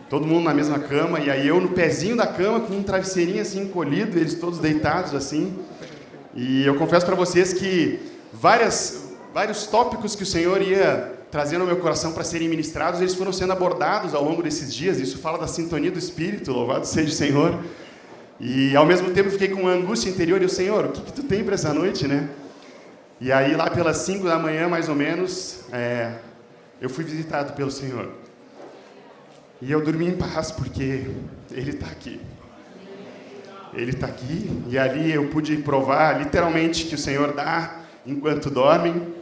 todo mundo na mesma cama, e aí eu no pezinho da cama com um travesseirinho assim encolhido, eles todos deitados assim. E eu confesso para vocês que vários tópicos que o Senhor ia trazendo ao meu coração para serem ministrados, eles foram sendo abordados ao longo desses dias. Isso fala da sintonia do Espírito, louvado seja o Senhor. E ao mesmo tempo eu fiquei com uma angústia interior, e o Senhor, o que tu tem para essa noite, né? E aí lá pelas 5 da manhã, mais ou menos, eu fui visitado pelo Senhor. E eu dormi em paz, porque Ele está aqui. Ele está aqui, e ali eu pude provar, literalmente, que o Senhor dá enquanto dormem,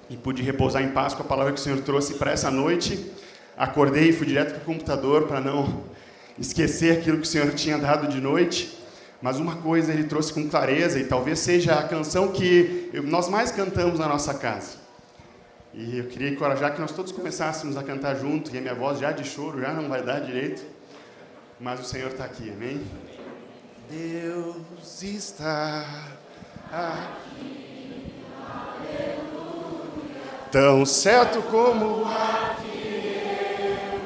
e pude repousar em paz com a palavra que o Senhor trouxe para essa noite. Acordei e fui direto para o computador para não esquecer aquilo que o Senhor tinha dado de noite. Mas uma coisa Ele trouxe com clareza, e talvez seja a canção que nós mais cantamos na nossa casa. E eu queria encorajar que nós todos começássemos a cantar junto, e a minha voz já de choro já não vai dar direito, mas o Senhor está aqui, amém? Deus está aqui, tão certo como o ar que eu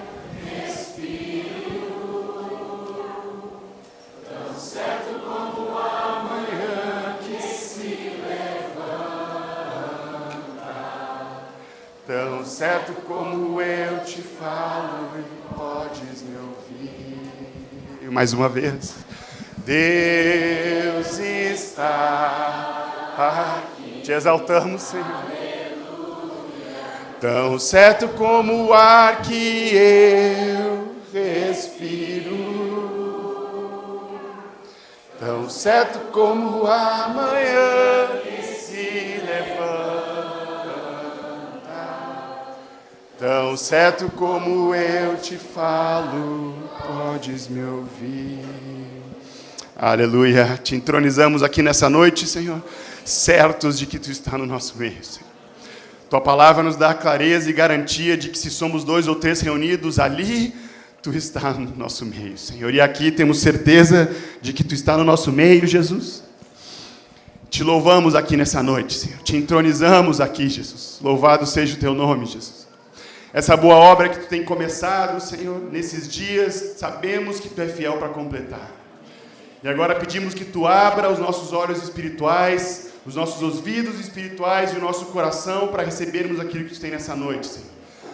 respiro, tão certo como a manhã que se levanta, tão certo como eu te falo e podes me ouvir. Mais uma vez. Deus está aqui. Te exaltamos, Senhor. Tão certo como o ar que eu respiro, tão certo como a manhã que se levanta, tão certo como eu te falo, podes me ouvir. Aleluia, te entronizamos aqui nessa noite, Senhor, certos de que Tu está no nosso meio, Senhor. Tua palavra nos dá clareza e garantia de que se somos 2 ou 3 reunidos ali, Tu está no nosso meio, Senhor. E aqui temos certeza de que Tu está no nosso meio, Jesus. Te louvamos aqui nessa noite, Senhor. Te entronizamos aqui, Jesus. Louvado seja o Teu nome, Jesus. Essa boa obra que Tu tem começado, Senhor, nesses dias, sabemos que Tu é fiel para completar. E agora pedimos que Tu abra os nossos olhos espirituais, os nossos ouvidos espirituais e o nosso coração para recebermos aquilo que Tu tem nessa noite, Senhor.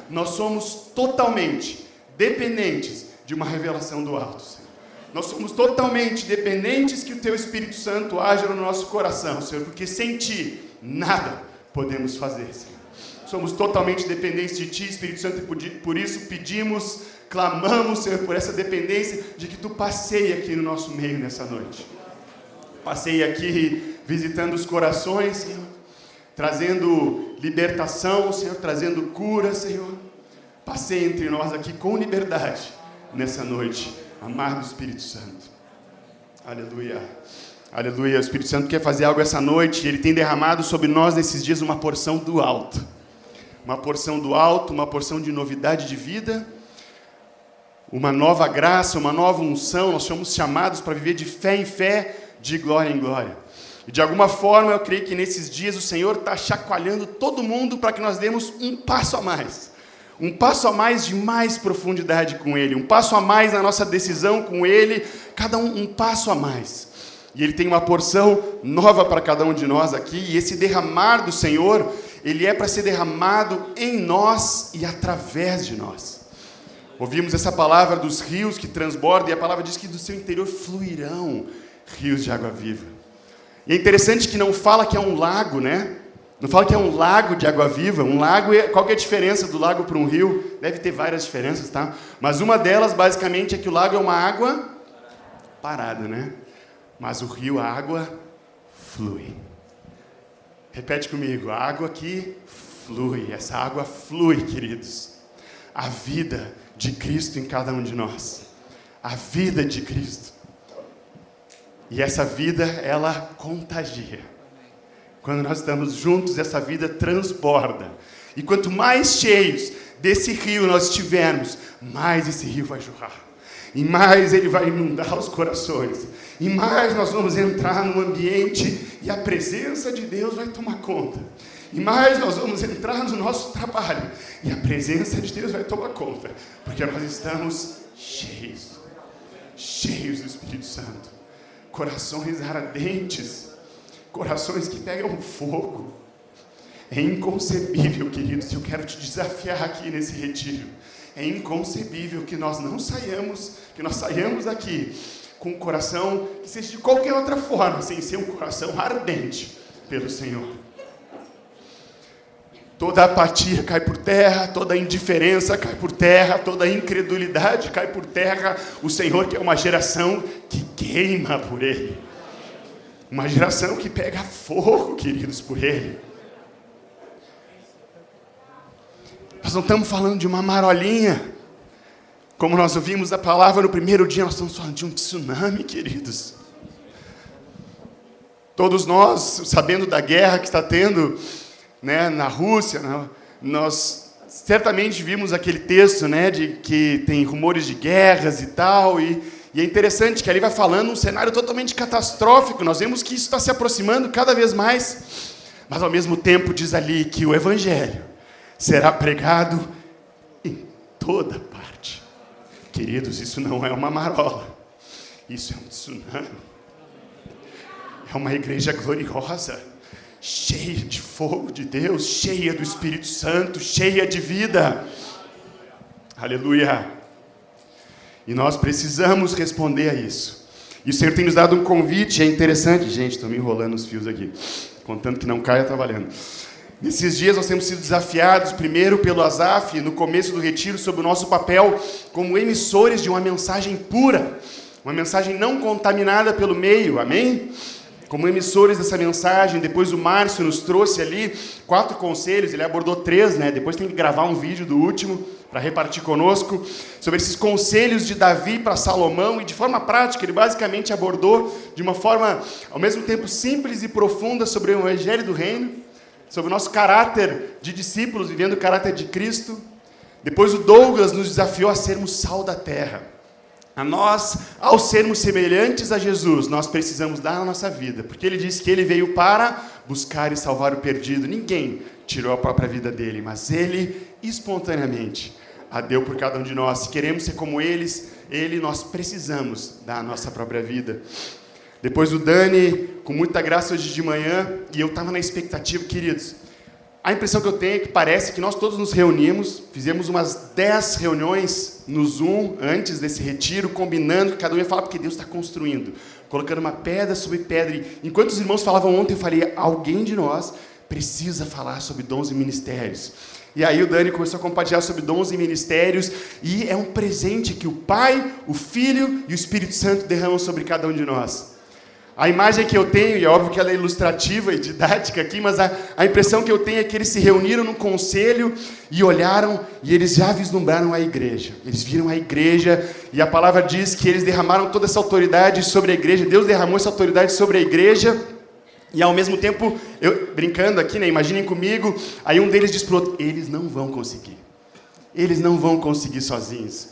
Nós somos totalmente dependentes de uma revelação do alto, Senhor. Nós somos totalmente dependentes que o Teu Espírito Santo haja no nosso coração, Senhor, porque sem Ti nada podemos fazer, Senhor. Somos totalmente dependentes de Ti, Espírito Santo, e por isso pedimos, clamamos, Senhor, por essa dependência de que Tu passeie aqui no nosso meio nessa noite. Passeie aqui visitando os corações, Senhor, trazendo libertação, Senhor, trazendo cura, Senhor. Passeie entre nós aqui com liberdade nessa noite, amado Espírito Santo. Aleluia. Aleluia. O Espírito Santo quer fazer algo essa noite e Ele tem derramado sobre nós nesses dias uma porção do alto. Uma porção do alto, uma porção de novidade de vida, uma nova graça, uma nova unção. Nós somos chamados para viver de fé em fé, de glória em glória. E de alguma forma eu creio que nesses dias o Senhor está chacoalhando todo mundo para que nós demos um passo a mais. Um passo a mais de mais profundidade com Ele. Um passo a mais na nossa decisão com Ele. Cada um passo a mais. E Ele tem uma porção nova para cada um de nós aqui. E esse derramar do Senhor, Ele é para ser derramado em nós e através de nós. Ouvimos essa palavra dos rios que transbordam, e a palavra diz que do seu interior fluirão rios de água viva. E é interessante que não fala que é um lago, né? Não fala que é um lago de água viva. Um lago, qual que é a diferença do lago para um rio? Deve ter várias diferenças, tá? Mas uma delas, basicamente, é que o lago é uma água parada, né? Mas o rio, a água flui. Repete comigo, a água aqui flui. Essa água flui, queridos. A vida de Cristo em cada um de nós. A vida de Cristo. E essa vida, ela contagia. Quando nós estamos juntos, essa vida transborda. E quanto mais cheios desse rio nós estivermos, mais esse rio vai jorrar. E mais ele vai inundar os corações. E mais nós vamos entrar num ambiente e a presença de Deus vai tomar conta. E mais nós vamos entrar no nosso trabalho e a presença de Deus vai tomar conta. Porque nós estamos cheios do Espírito Santo, corações ardentes, corações que pegam fogo. É inconcebível, queridos, eu quero te desafiar aqui nesse retiro. É inconcebível que nós saiamos daqui com um coração que seja de qualquer outra forma, sem ser um coração ardente pelo Senhor. Toda apatia cai por terra, toda indiferença cai por terra, toda incredulidade cai por terra. O Senhor quer uma geração que queima por Ele. Uma geração que pega fogo, queridos, por Ele. Nós não estamos falando de uma marolinha. Como nós ouvimos a palavra no primeiro dia, nós estamos falando de um tsunami, queridos. Todos nós, sabendo da guerra que está tendo, né, na Rússia, nós certamente vimos aquele texto, né, de que tem rumores de guerras e tal, e é interessante que ali vai falando um cenário totalmente catastrófico. Nós vemos que isso está se aproximando cada vez mais, mas ao mesmo tempo diz ali que o Evangelho será pregado em toda parte. Queridos, isso não é uma marola, isso é um tsunami. É uma igreja gloriosa, cheia de fogo de Deus, cheia do Espírito Santo, cheia de vida. Aleluia! E nós precisamos responder a isso. E o Senhor tem nos dado um convite, é interessante. Gente, estou me enrolando os fios aqui, contando que não caia, trabalhando. Nesses dias nós temos sido desafiados, primeiro pelo Asaf, no começo do retiro, sobre o nosso papel como emissores de uma mensagem pura, uma mensagem não contaminada pelo meio, amém? Como emissores dessa mensagem. Depois o Márcio nos trouxe ali 4 conselhos, ele abordou 3, né? Depois tem que gravar um vídeo do último para repartir conosco, sobre esses conselhos de Davi para Salomão, e de forma prática ele basicamente abordou de uma forma ao mesmo tempo simples e profunda sobre o Evangelho do Reino, sobre o nosso caráter de discípulos, vivendo o caráter de Cristo. Depois o Douglas nos desafiou a sermos sal da terra. A nós, ao sermos semelhantes a Jesus, nós precisamos dar a nossa vida, porque Ele disse que Ele veio para buscar e salvar o perdido. Ninguém tirou a própria vida dele, mas Ele, espontaneamente, a deu por cada um de nós. Se queremos ser como nós precisamos dar a nossa própria vida. Depois o Dani, com muita graça hoje de manhã, e eu estava na expectativa, queridos. A impressão que eu tenho é que parece que nós todos nos reunimos, fizemos umas 10 reuniões no Zoom antes desse retiro, combinando que cada um ia falar, porque Deus está construindo, colocando uma pedra sobre pedra. E enquanto os irmãos falavam ontem, eu falei, alguém de nós precisa falar sobre dons e ministérios. E aí o Dani começou a compartilhar sobre dons e ministérios, e é um presente que o Pai, o Filho e o Espírito Santo derramam sobre cada um de nós. A imagem que eu tenho, e é óbvio que ela é ilustrativa e didática aqui, mas a impressão que eu tenho é que eles se reuniram num conselho e olharam, e eles já vislumbraram a igreja. Eles viram a igreja, e a palavra diz que eles derramaram toda essa autoridade sobre a igreja. Deus derramou essa autoridade sobre a igreja, e ao mesmo tempo, eu brincando aqui, né, imaginem comigo, aí um deles diz para o outro, eles não vão conseguir. Eles não vão conseguir sozinhos.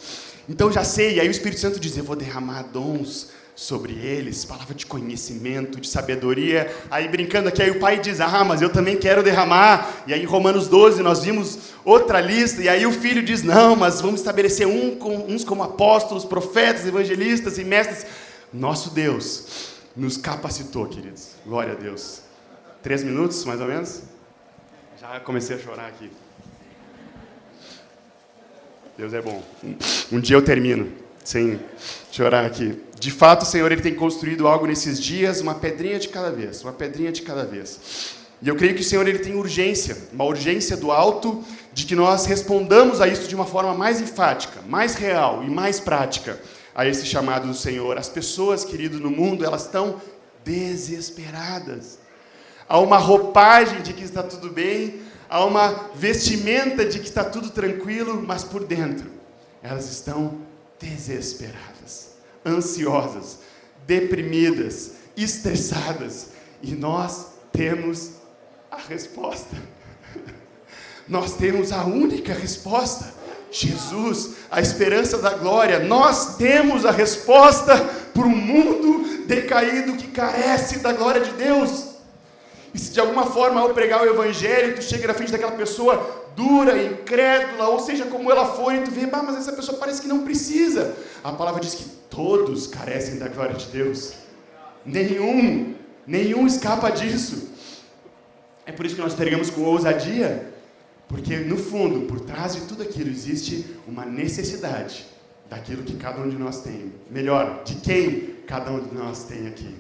Então já sei, e aí o Espírito Santo diz, eu vou derramar dons sobre eles, palavra de conhecimento, de sabedoria. Aí brincando aqui, aí o pai diz, mas eu também quero derramar. E aí em Romanos 12 nós vimos outra lista, e aí o filho diz, não, mas vamos estabelecer uns como apóstolos, profetas, evangelistas e mestres. Nosso Deus nos capacitou, queridos. Glória a Deus. 3 minutos, mais ou menos? Já comecei a chorar aqui. Deus é bom. Um dia eu termino sem chorar aqui. De fato, o Senhor, Ele tem construído algo nesses dias, uma pedrinha de cada vez, uma pedrinha de cada vez. E eu creio que o Senhor, Ele tem urgência, uma urgência do alto, de que nós respondamos a isso de uma forma mais enfática, mais real e mais prática a esse chamado do Senhor. As pessoas, querido, no mundo, elas estão desesperadas. Há uma roupagem de que está tudo bem, há uma vestimenta de que está tudo tranquilo, mas por dentro elas estão desesperadas, ansiosas, deprimidas, estressadas. E nós temos a resposta. Nós temos a única resposta. Jesus, a esperança da glória. Nós temos a resposta para um mundo decaído que carece da glória de Deus. E se de alguma forma ao pregar o evangelho, tu chega na frente daquela pessoa dura, incrédula, ou seja, como ela for, e tu vê, mas essa pessoa parece que não precisa. A palavra diz que todos carecem da glória de Deus. Nenhum escapa disso. É por isso que nós pregamos com ousadia, porque no fundo, por trás de tudo aquilo, existe uma necessidade daquilo que cada um de nós tem. Melhor, de quem cada um de nós tem aqui.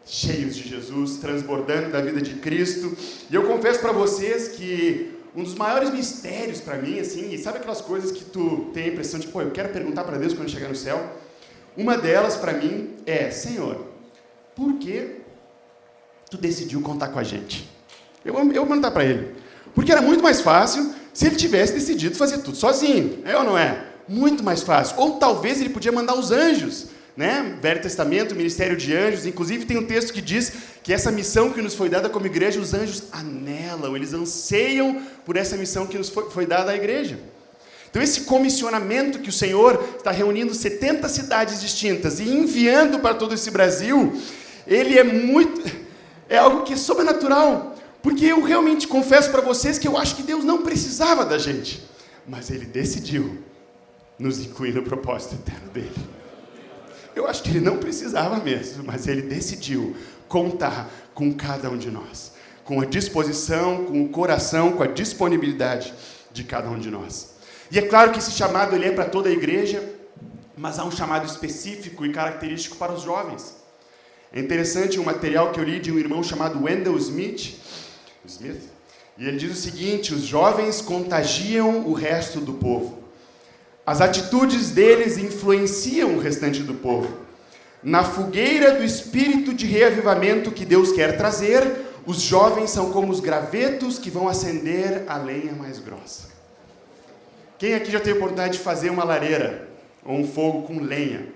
Cheios de Jesus, transbordando da vida de Cristo. E eu confesso para vocês que um dos maiores mistérios para mim, assim, e sabe aquelas coisas que tu tem a impressão de, eu quero perguntar para Deus quando eu chegar no céu? Uma delas para mim é, Senhor, por que tu decidiu contar com a gente? Eu vou perguntar para ele. Porque era muito mais fácil se ele tivesse decidido fazer tudo sozinho. É ou não é? Muito mais fácil. Ou talvez ele podia mandar os anjos, né? Velho Testamento, ministério de anjos. Inclusive tem um texto que diz que essa missão que nos foi dada como igreja, os anjos anelam, eles anseiam por essa missão que nos foi dada à igreja. Então esse comissionamento que o Senhor está reunindo 70 cidades distintas e enviando para todo esse Brasil, ele é algo que é sobrenatural. Porque eu realmente confesso para vocês que eu acho que Deus não precisava da gente, mas Ele decidiu nos incluir no propósito eterno dEle. Eu acho que Ele não precisava mesmo, mas Ele decidiu contar com cada um de nós, com a disposição, com o coração, com a disponibilidade de cada um de nós. E é claro que esse chamado ele é para toda a igreja, mas há um chamado específico e característico para os jovens. É interessante um material que eu li de um irmão chamado Wendell Smith, e ele diz o seguinte: os jovens contagiam o resto do povo. As atitudes deles influenciam o restante do povo. Na fogueira do espírito de reavivamento que Deus quer trazer, os jovens são como os gravetos que vão acender a lenha mais grossa. Quem aqui já teve a oportunidade de fazer uma lareira ou um fogo com lenha?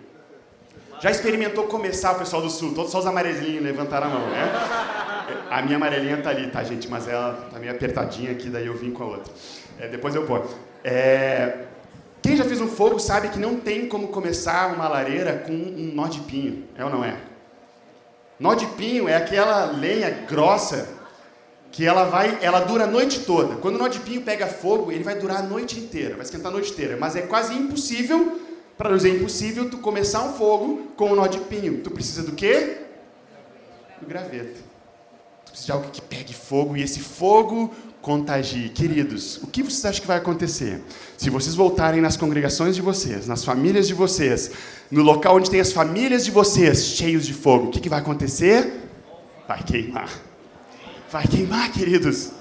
Já experimentou começar, o pessoal do sul? Todos só os amarelinhos levantaram a mão, né? A minha amarelinha tá ali, tá, gente? Mas ela tá meio apertadinha aqui, daí eu vim com a outra. Depois eu pôr. Quem já fez um fogo sabe que não tem como começar uma lareira com um nó de pinho. É ou não é? Nó de pinho é aquela lenha grossa que ela dura a noite toda. Quando o nó de pinho pega fogo, ele vai durar a noite inteira, vai esquentar a noite inteira. Mas é quase impossível, para não dizer impossível, tu começar um fogo com um nó de pinho. Tu precisa do quê? Do graveto. Tu precisa de algo que pegue fogo e esse fogo contagie. Queridos, o que vocês acham que vai acontecer? Se vocês voltarem nas congregações de vocês, nas famílias de vocês, no local onde tem as famílias de vocês cheios de fogo, o que vai acontecer? Vai queimar. Vai queimar, queridos.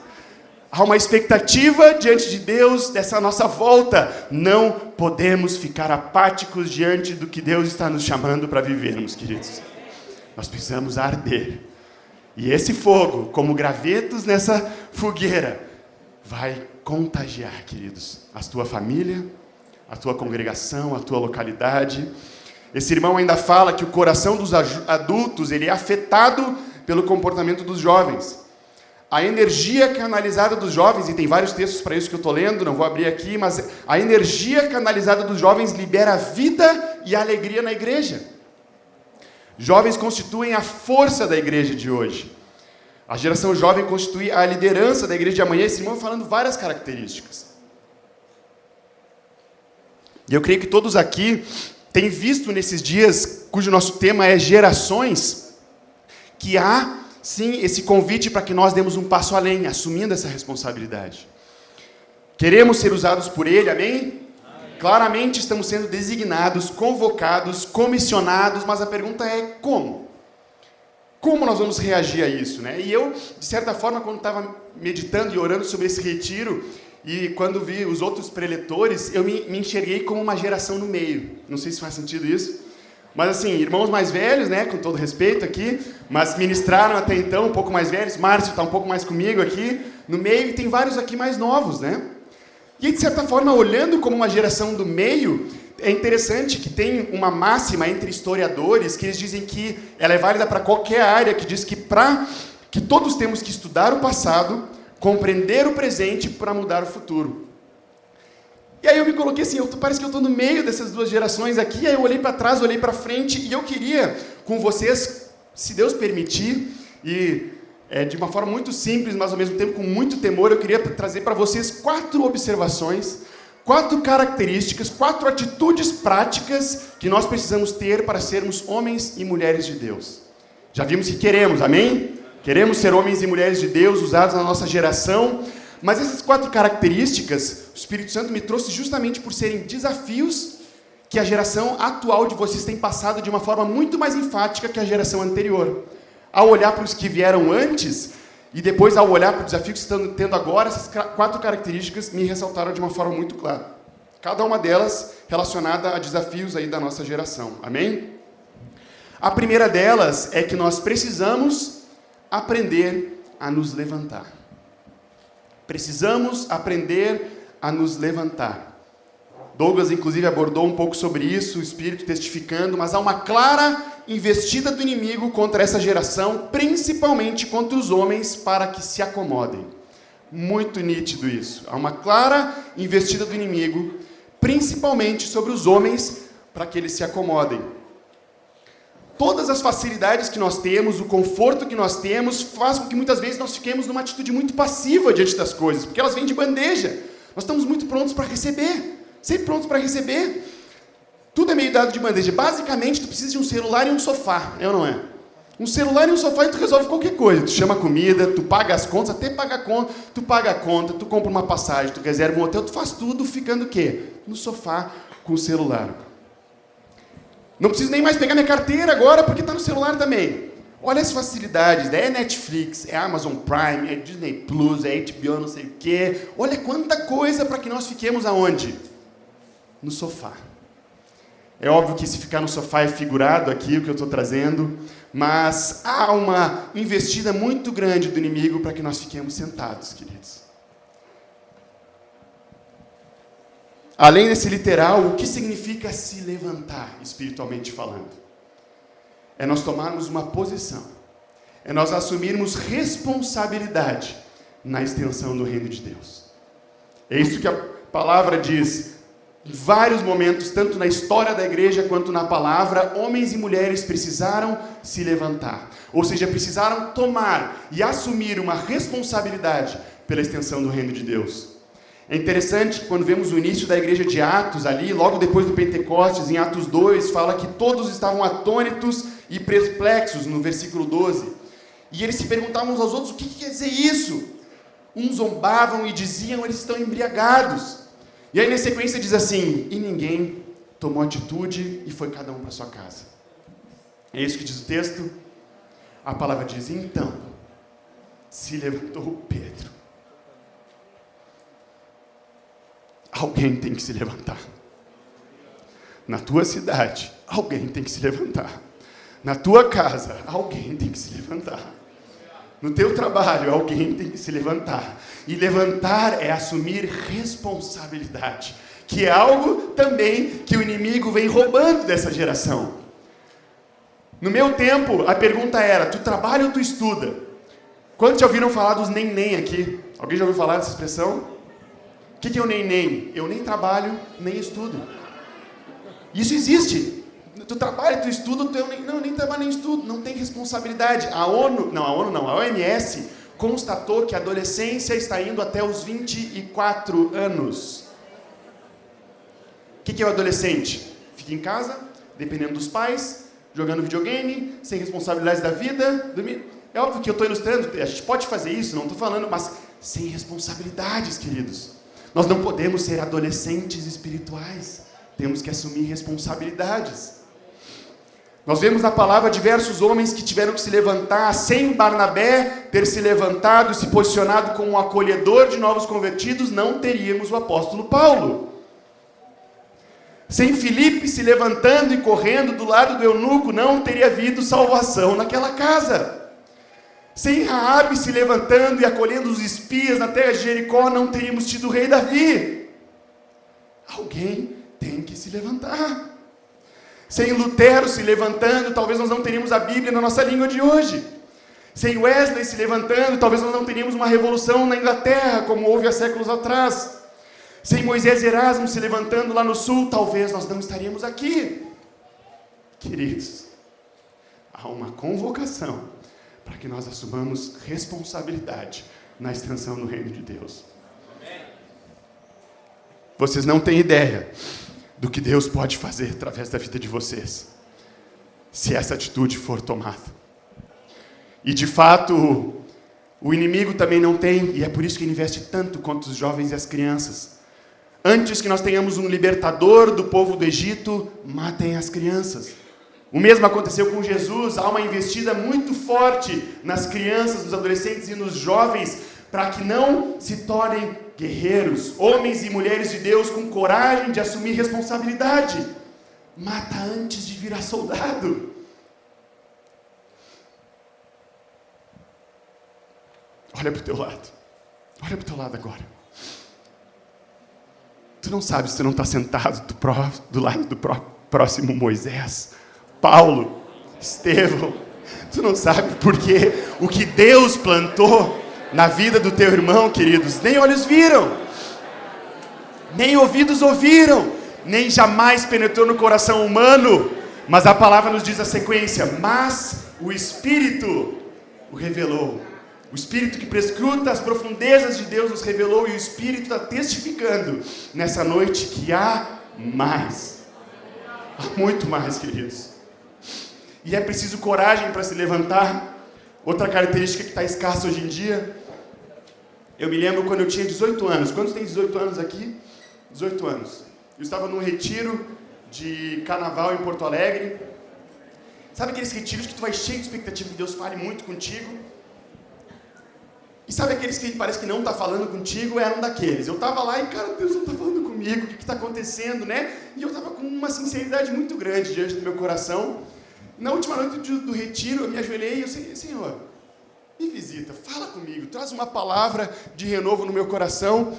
Há uma expectativa diante de Deus dessa nossa volta. Não podemos ficar apáticos diante do que Deus está nos chamando para vivermos, queridos. Nós precisamos arder. E esse fogo, como gravetos nessa fogueira, vai contagiar, queridos, a tua família, a tua congregação, a tua localidade. Esse irmão ainda fala que o coração dos adultos ele é afetado pelo comportamento dos jovens. A energia canalizada dos jovens, e tem vários textos para isso que eu estou lendo, não vou abrir aqui, mas a energia canalizada dos jovens libera vida e alegria na igreja. Jovens constituem a força da igreja de hoje. A geração jovem constitui a liderança da igreja de amanhã. Esse irmão falando várias características. E eu creio que todos aqui têm visto nesses dias, cujo nosso tema é gerações, que há, sim, esse convite para que nós demos um passo além, assumindo essa responsabilidade. Queremos ser usados por Ele, amém? Claramente estamos sendo designados, convocados, comissionados, mas a pergunta é como? Como nós vamos reagir a isso, né? E eu, de certa forma, quando estava meditando e orando sobre esse retiro, e quando vi os outros preletores, eu me enxerguei como uma geração no meio. Não sei se faz sentido isso. Mas assim, irmãos mais velhos, né, com todo respeito aqui, mas ministraram até então, um pouco mais velhos. Márcio está um pouco mais comigo aqui, no meio, e tem vários aqui mais novos, né? E, de certa forma, olhando como uma geração do meio, é interessante que tem uma máxima entre historiadores que eles dizem que ela é válida para qualquer área, que diz que todos temos que estudar o passado, compreender o presente para mudar o futuro. E aí eu me coloquei assim, parece que eu estou no meio dessas duas gerações aqui, aí eu olhei para trás, olhei para frente, e eu queria, com vocês, se Deus permitir, e de uma forma muito simples, mas ao mesmo tempo com muito temor, eu queria trazer para vocês 4 observações, 4 características, 4 atitudes práticas que nós precisamos ter para sermos homens e mulheres de Deus. Já vimos que queremos, amém? Queremos ser homens e mulheres de Deus, usados na nossa geração, mas essas 4 características, o Espírito Santo me trouxe justamente por serem desafios que a geração atual de vocês tem passado de uma forma muito mais enfática que a geração anterior. Ao olhar para os que vieram antes, e depois ao olhar para o desafio que vocês estão tendo agora, essas 4 características me ressaltaram de uma forma muito clara. Cada uma delas relacionada a desafios aí da nossa geração. Amém? A primeira delas é que nós precisamos aprender a nos levantar. Precisamos aprender a nos levantar. Douglas, inclusive, abordou um pouco sobre isso, o Espírito testificando, mas há uma clara investida do inimigo contra essa geração, principalmente contra os homens, para que se acomodem. Muito nítido isso. Há uma clara investida do inimigo, principalmente sobre os homens, para que eles se acomodem. Todas as facilidades que nós temos, o conforto que nós temos, faz com que muitas vezes nós fiquemos numa atitude muito passiva diante das coisas, porque elas vêm de bandeja. Nós estamos muito prontos para receber, sempre prontos para receber. Tudo é meio dado de bandeja. Basicamente, tu precisa de um celular e um sofá, é ou não é? Um celular e um sofá e tu resolve qualquer coisa. Tu chama comida, tu paga as contas, até paga a conta, tu compra uma passagem, tu reserva um hotel, tu faz tudo ficando o quê? No sofá com o celular. Não preciso nem mais pegar minha carteira agora, porque está no celular também. Olha as facilidades, é Netflix, é Amazon Prime, é Disney Plus, é HBO, não sei o quê. Olha quanta coisa para que nós fiquemos aonde? No sofá. É óbvio que se ficar no sofá é figurado aqui, o que eu estou trazendo, mas há uma investida muito grande do inimigo para que nós fiquemos sentados, queridos. Além desse literal, o que significa se levantar, espiritualmente falando? É nós tomarmos uma posição, é nós assumirmos responsabilidade na extensão do reino de Deus. É isso que a palavra diz. Em vários momentos, tanto na história da igreja quanto na palavra, homens e mulheres precisaram se levantar. Ou seja, precisaram tomar e assumir uma responsabilidade pela extensão do reino de Deus. É interessante que quando vemos o início da igreja de Atos ali, logo depois do Pentecostes, em Atos 2, fala que todos estavam atônitos e perplexos, no versículo 12. E eles se perguntavam uns aos outros, o que quer dizer isso? Uns zombavam e diziam, eles estão embriagados. E aí, na sequência, diz assim, e ninguém tomou atitude e foi cada um para sua casa. É isso que diz o texto? A palavra diz, então, se levantou Pedro. Alguém tem que se levantar. Na tua cidade, alguém tem que se levantar. Na tua casa, alguém tem que se levantar. No teu trabalho, alguém tem que se levantar. E levantar é assumir responsabilidade, que é algo também que o inimigo vem roubando dessa geração. No meu tempo, a pergunta era, tu trabalha ou tu estuda? Quantos já ouviram falar dos nem aqui? Alguém já ouviu falar dessa expressão? O que é o nem? Eu nem trabalho, nem estudo. Isso existe. Tu trabalha, tu estuda, eu nem trabalho, nem estudo. Não tem responsabilidade. A OMS constatou que a adolescência está indo até os 24 anos. O que é o adolescente? Fica em casa, dependendo dos pais, jogando videogame, sem responsabilidades da vida. É óbvio que eu estou ilustrando, a gente pode fazer isso, não estou falando, mas sem responsabilidades, queridos. Nós não podemos ser adolescentes espirituais. Temos que assumir responsabilidades. Nós vemos na palavra diversos homens que tiveram que se levantar, sem Barnabé ter se levantado e se posicionado como um acolhedor de novos convertidos, não teríamos o apóstolo Paulo. Sem Filipe se levantando e correndo do lado do eunuco, não teria havido salvação naquela casa. Sem Raabe se levantando e acolhendo os espias na terra de Jericó, não teríamos tido o rei Davi. Alguém tem que se levantar. Sem Lutero se levantando, talvez nós não teríamos a Bíblia na nossa língua de hoje. Sem Wesley se levantando, talvez nós não teríamos uma revolução na Inglaterra, como houve há séculos atrás. Sem Moisés e Erasmo se levantando lá no sul, talvez nós não estaríamos aqui. Queridos, há uma convocação para que nós assumamos responsabilidade na extensão do reino de Deus. Vocês não têm ideia do que Deus pode fazer através da vida de vocês, se essa atitude for tomada. E de fato, o inimigo também não tem, e é por isso que ele investe tanto contra os jovens e as crianças. Antes que nós tenhamos um libertador do povo do Egito, matem as crianças. O mesmo aconteceu com Jesus. Há uma investida muito forte nas crianças, nos adolescentes e nos jovens, para que não se tornem guerreiros, homens e mulheres de Deus com coragem de assumir responsabilidade. Mata antes de virar soldado. Olha para o teu lado. Olha para o teu lado agora. Tu não sabes se tu não está sentado do lado do próximo Moisés, Paulo, Estevão. Tu não sabe porque o que Deus plantou na vida do teu irmão, queridos, nem olhos viram, nem ouvidos ouviram, nem jamais penetrou no coração humano. Mas a palavra nos diz a sequência: mas o Espírito o revelou. O Espírito que prescruta as profundezas de Deus nos revelou, e o Espírito está testificando nessa noite que há mais. Há muito mais, queridos. E é preciso coragem para se levantar. Outra característica que está escassa hoje em dia. Eu me lembro quando eu tinha 18 anos. Quantos têm 18 anos aqui? 18 anos. Eu estava num retiro de carnaval em Porto Alegre. Sabe aqueles retiros que tu vai cheio de expectativa que Deus fale muito contigo? E sabe aqueles que parece que não está falando contigo? Era um daqueles. Eu estava lá e, cara, Deus não está falando comigo, o que está acontecendo, né? E eu estava com uma sinceridade muito grande diante do meu coração. Na última noite do retiro, eu me ajoelhei e eu disse: Senhor, me visita, fala comigo, traz uma palavra de renovo no meu coração.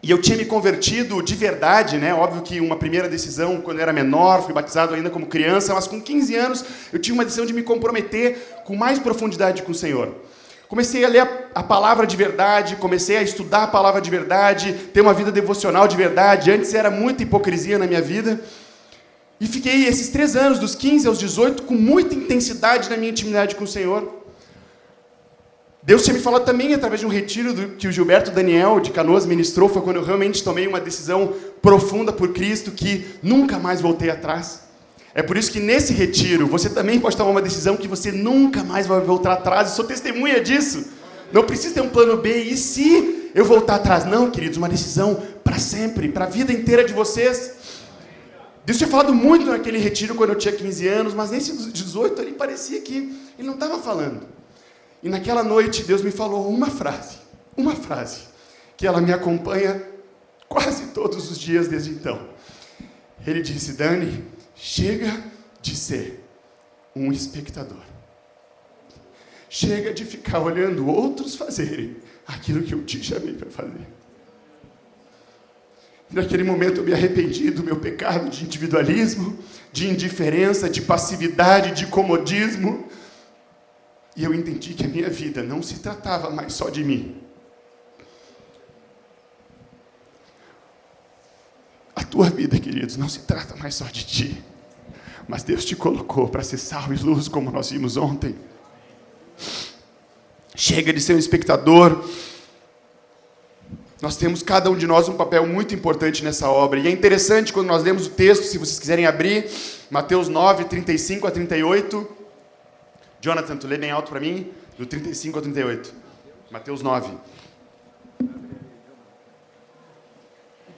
E eu tinha me convertido de verdade, né? Óbvio que uma primeira decisão, quando eu era menor, fui batizado ainda como criança, mas com 15 anos eu tinha uma decisão de me comprometer com mais profundidade com o Senhor. Comecei a ler a palavra de verdade, comecei a estudar a palavra de verdade, ter uma vida devocional de verdade. Antes era muita hipocrisia na minha vida. E fiquei esses 3 anos, dos 15 aos 18, com muita intensidade na minha intimidade com o Senhor. Deus tinha me falado também através de um retiro que o Gilberto Daniel, de Canoas, ministrou. Foi quando eu realmente tomei uma decisão profunda por Cristo, que nunca mais voltei atrás. É por isso que nesse retiro, você também pode tomar uma decisão que você nunca mais vai voltar atrás. Eu sou testemunha disso. Não precisa ter um plano B. E se eu voltar atrás? Não, queridos, uma decisão para sempre, para a vida inteira de vocês. Deus tinha falado muito naquele retiro quando eu tinha 15 anos, mas nesse dos 18 ali parecia que Ele não estava falando. E naquela noite Deus me falou uma frase, que ela me acompanha quase todos os dias desde então. Ele disse: Dani, chega de ser um espectador. Chega de ficar olhando outros fazerem aquilo que eu te chamei para fazer. Naquele momento eu me arrependi do meu pecado de individualismo, de indiferença, de passividade, de comodismo. E eu entendi que a minha vida não se tratava mais só de mim. A tua vida, queridos, não se trata mais só de ti. Mas Deus te colocou para ser sal e luz, como nós vimos ontem. Chega de ser um espectador. Nós temos, cada um de nós, um papel muito importante nessa obra. E é interessante quando nós lemos o texto, se vocês quiserem abrir, Mateus 9, 35 a 38. Jonathan, tu lê bem alto para mim, do 35 a 38. Mateus 9.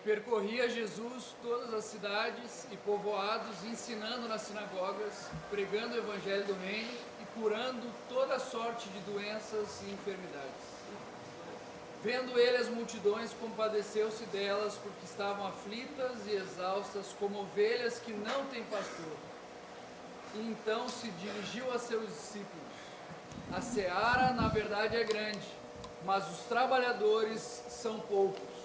Percorria Jesus todas as cidades e povoados, ensinando nas sinagogas, pregando o evangelho do reino e curando toda sorte de doenças e enfermidades. Vendo ele as multidões, compadeceu-se delas, porque estavam aflitas e exaustas, como ovelhas que não têm pastor. E então se dirigiu a seus discípulos: a seara, na verdade, é grande, mas os trabalhadores são poucos.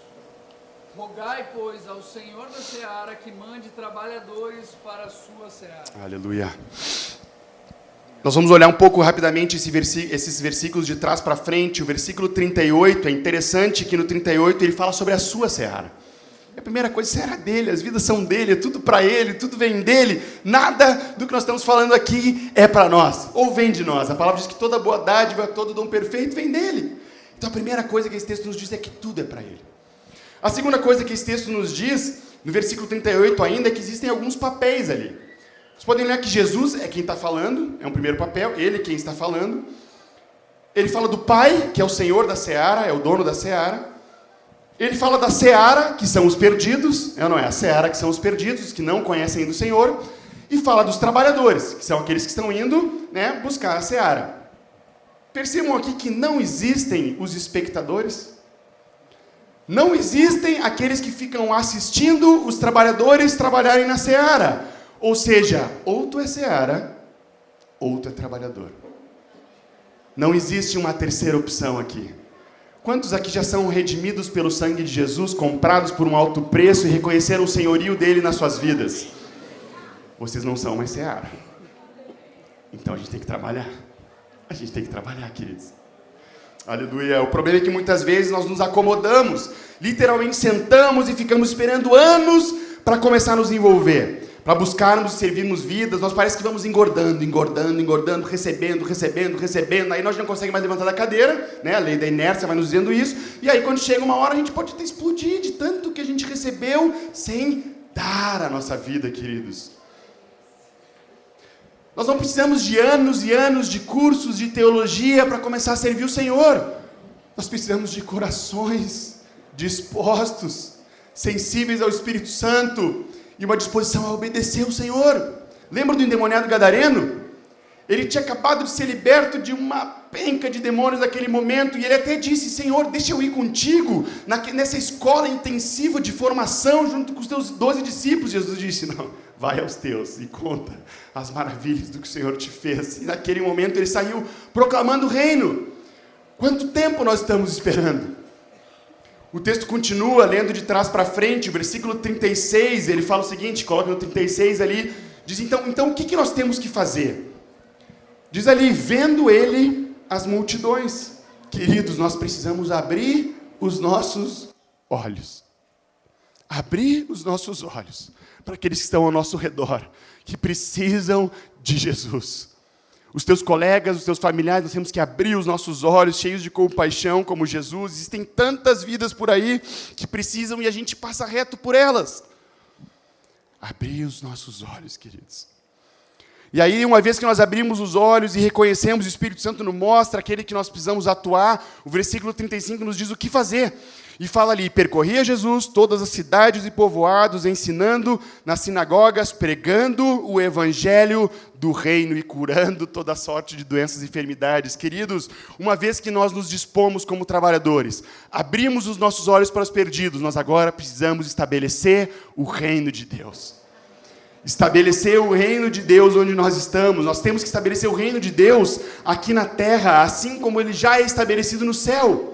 Rogai, pois, ao Senhor da seara que mande trabalhadores para a sua seara. Aleluia. Nós vamos olhar um pouco rapidamente esses versículos de trás para frente. O versículo 38, é interessante que no 38 ele fala sobre a sua seara. A primeira coisa, isso era dele, as vidas são dele, é tudo para ele, tudo vem dele. Nada do que nós estamos falando aqui é para nós, ou vem de nós. A palavra diz que toda boa dádiva, todo dom perfeito vem dele. Então a primeira coisa que esse texto nos diz é que tudo é para ele. A segunda coisa que esse texto nos diz, no versículo 38 ainda, é que existem alguns papéis ali. Vocês podem olhar que Jesus é quem está falando, é um primeiro papel, ele é quem está falando. Ele fala do Pai, que é o Senhor da seara, é o dono da seara. Ele fala da seara, que são os perdidos, não é? A seara que são os perdidos, os que não conhecem do Senhor. E fala dos trabalhadores, que são aqueles que estão indo, buscar a seara. Percebam aqui que não existem os espectadores. Não existem aqueles que ficam assistindo os trabalhadores trabalharem na seara. Ou seja, ou tu é seara, ou tu é trabalhador. Não existe uma terceira opção aqui. Quantos aqui já são redimidos pelo sangue de Jesus, comprados por um alto preço e reconheceram o senhorio dele nas suas vidas? Vocês não são mais seara. Então a gente tem que trabalhar. A gente tem que trabalhar, queridos. Aleluia. O problema é que muitas vezes nós nos acomodamos, literalmente sentamos e ficamos esperando anos para começar a nos envolver. Para buscarmos e servirmos vidas, nós parece que vamos engordando, recebendo, aí nós não conseguimos mais levantar da cadeira, a lei da inércia vai nos dizendo isso, e aí quando chega uma hora a gente pode até explodir de tanto que a gente recebeu sem dar a nossa vida, queridos. Nós não precisamos de anos e anos de cursos de teologia para começar a servir o Senhor. Nós precisamos de corações dispostos, sensíveis ao Espírito Santo, e uma disposição a obedecer o Senhor. Lembra do endemoniado gadareno? Ele tinha acabado de ser liberto de uma penca de demônios naquele momento, e ele até disse: Senhor, deixa eu ir contigo nessa escola intensiva de formação junto com os teus 12 discípulos. Jesus disse: não, vai aos teus e conta as maravilhas do que o Senhor te fez. E naquele momento ele saiu proclamando o reino. Quanto tempo nós estamos esperando? O texto continua, lendo de trás para frente, o versículo 36, ele fala o seguinte, coloca no 36 ali, diz, então o que nós temos que fazer? Diz ali, vendo ele as multidões. Queridos, nós precisamos abrir os nossos olhos. Abrir os nossos olhos para aqueles que estão ao nosso redor, que precisam de Jesus. Os teus colegas, os teus familiares, nós temos que abrir os nossos olhos, cheios de compaixão, como Jesus. Existem tantas vidas por aí que precisam e a gente passa reto por elas. Abrir os nossos olhos, queridos. E aí, uma vez que nós abrimos os olhos e reconhecemos, o Espírito Santo nos mostra aquele que nós precisamos atuar, o versículo 35 nos diz o que fazer. E fala ali, percorria Jesus todas as cidades e povoados, ensinando nas sinagogas, pregando o evangelho do reino e curando toda sorte de doenças e enfermidades. Queridos, uma vez que nós nos dispomos como trabalhadores, abrimos os nossos olhos para os perdidos, nós agora precisamos estabelecer o reino de Deus. Estabelecer o reino de Deus onde nós estamos. Nós temos que estabelecer o reino de Deus aqui na terra, assim como ele já é estabelecido no céu.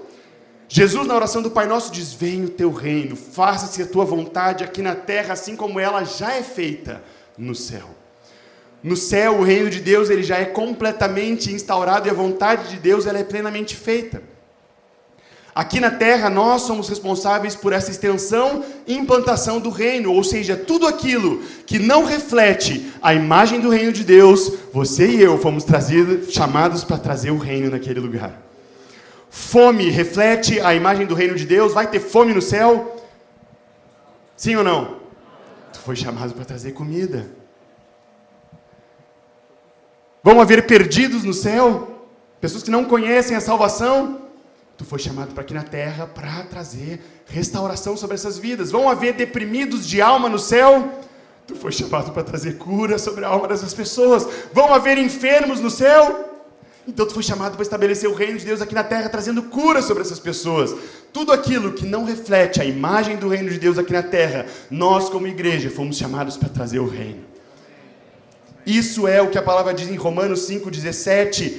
Jesus, na oração do Pai Nosso, diz, venha o teu reino, faça-se a tua vontade aqui na terra, assim como ela já é feita no céu. No céu, o reino de Deus ele já é completamente instaurado e a vontade de Deus ela é plenamente feita. Aqui na terra, nós somos responsáveis por essa extensão e implantação do reino, ou seja, tudo aquilo que não reflete a imagem do reino de Deus, você e eu fomos chamados para trazer o reino naquele lugar. Fome reflete a imagem do reino de Deus? Vai ter fome no céu? Sim ou não? Tu foi chamado para trazer comida. Vão haver perdidos no céu? Pessoas que não conhecem a salvação? Tu foi chamado para aqui na terra para trazer restauração sobre essas vidas. Vão haver deprimidos de alma no céu? Tu foi chamado para trazer cura sobre a alma dessas pessoas. Vão haver enfermos no céu? Então tu foi chamado para estabelecer o reino de Deus aqui na terra, trazendo cura sobre essas pessoas. Tudo aquilo que não reflete a imagem do reino de Deus aqui na terra, nós como igreja fomos chamados para trazer o reino. Isso é o que a palavra diz em Romanos 5,17,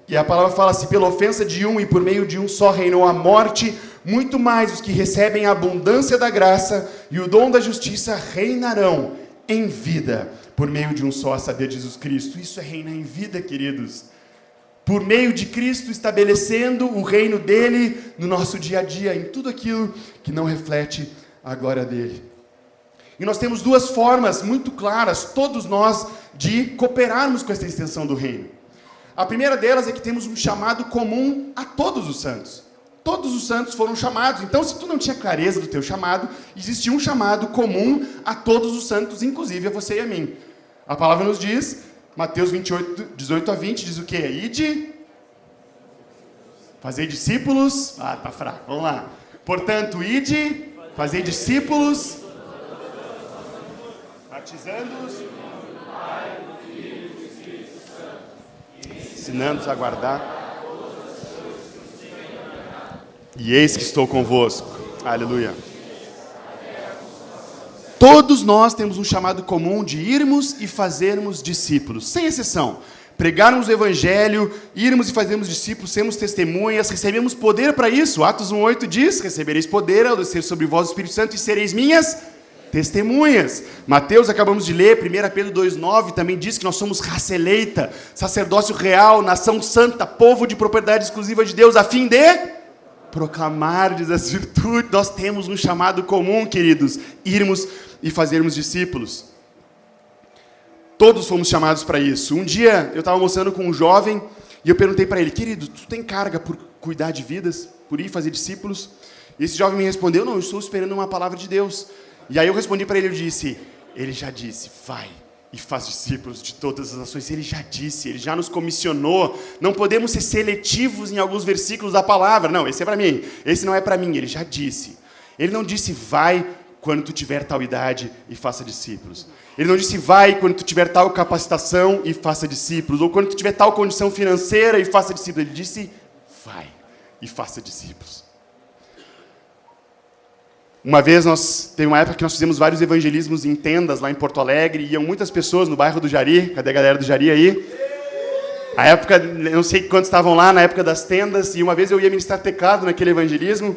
e a palavra fala assim, pela ofensa de um e por meio de um só reinou a morte, muito mais os que recebem a abundância da graça e o dom da justiça reinarão em vida, por meio de um só, a saber, Jesus Cristo. Isso é reinar em vida, queridos. Por meio de Cristo, estabelecendo o reino dele no nosso dia a dia, em tudo aquilo que não reflete a glória dele. E nós temos duas formas muito claras, todos nós, de cooperarmos com essa extensão do reino. A primeira delas é que temos um chamado comum a todos os santos. Todos os santos foram chamados. Então, se tu não tinha clareza do teu chamado, existia um chamado comum a todos os santos, inclusive a você e a mim. A palavra nos diz, Mateus 28, 18 a 20, diz o quê? Ide, fazei discípulos. Ah, tá fraco, vamos lá. Portanto, ide, fazei discípulos, batizando-os, ensinando-os a guardar. E eis que estou convosco. Aleluia. Todos nós temos um chamado comum de irmos e fazermos discípulos, sem exceção. Pregarmos o evangelho, irmos e fazermos discípulos, sermos testemunhas, recebemos poder para isso. Atos 1:8 diz, recebereis poder ao descer sobre vós o Espírito Santo e sereis minhas testemunhas. Mateus, acabamos de ler, 1 Pedro 2:9 também diz que nós somos raça eleita, sacerdócio real, nação santa, povo de propriedade exclusiva de Deus, a fim de proclamardes as virtudes. Nós temos um chamado comum, queridos, irmos e fazermos discípulos. Todos fomos chamados para isso. Um dia eu estava almoçando com um jovem e eu perguntei para ele, querido, tu tem carga por cuidar de vidas, por ir fazer discípulos? E esse jovem me respondeu, não, eu estou esperando uma palavra de Deus. E aí eu respondi para ele, eu disse, ele já disse, vai e faz discípulos de todas as nações. Ele já disse, ele já nos comissionou. Não podemos ser seletivos em alguns versículos da palavra. Não, esse é para mim, esse não é para mim. Ele já disse. Ele não disse, vai quando tu tiver tal idade e faça discípulos. Ele não disse, vai quando tu tiver tal capacitação e faça discípulos. Ou quando tu tiver tal condição financeira e faça discípulos. Ele disse, vai e faça discípulos. Uma vez, teve uma época que nós fizemos vários evangelismos em tendas lá em Porto Alegre, e iam muitas pessoas no bairro do Jari. Cadê a galera do Jari aí? A época, eu não sei quantos estavam lá na época das tendas, e uma vez eu ia ministrar teclado naquele evangelismo,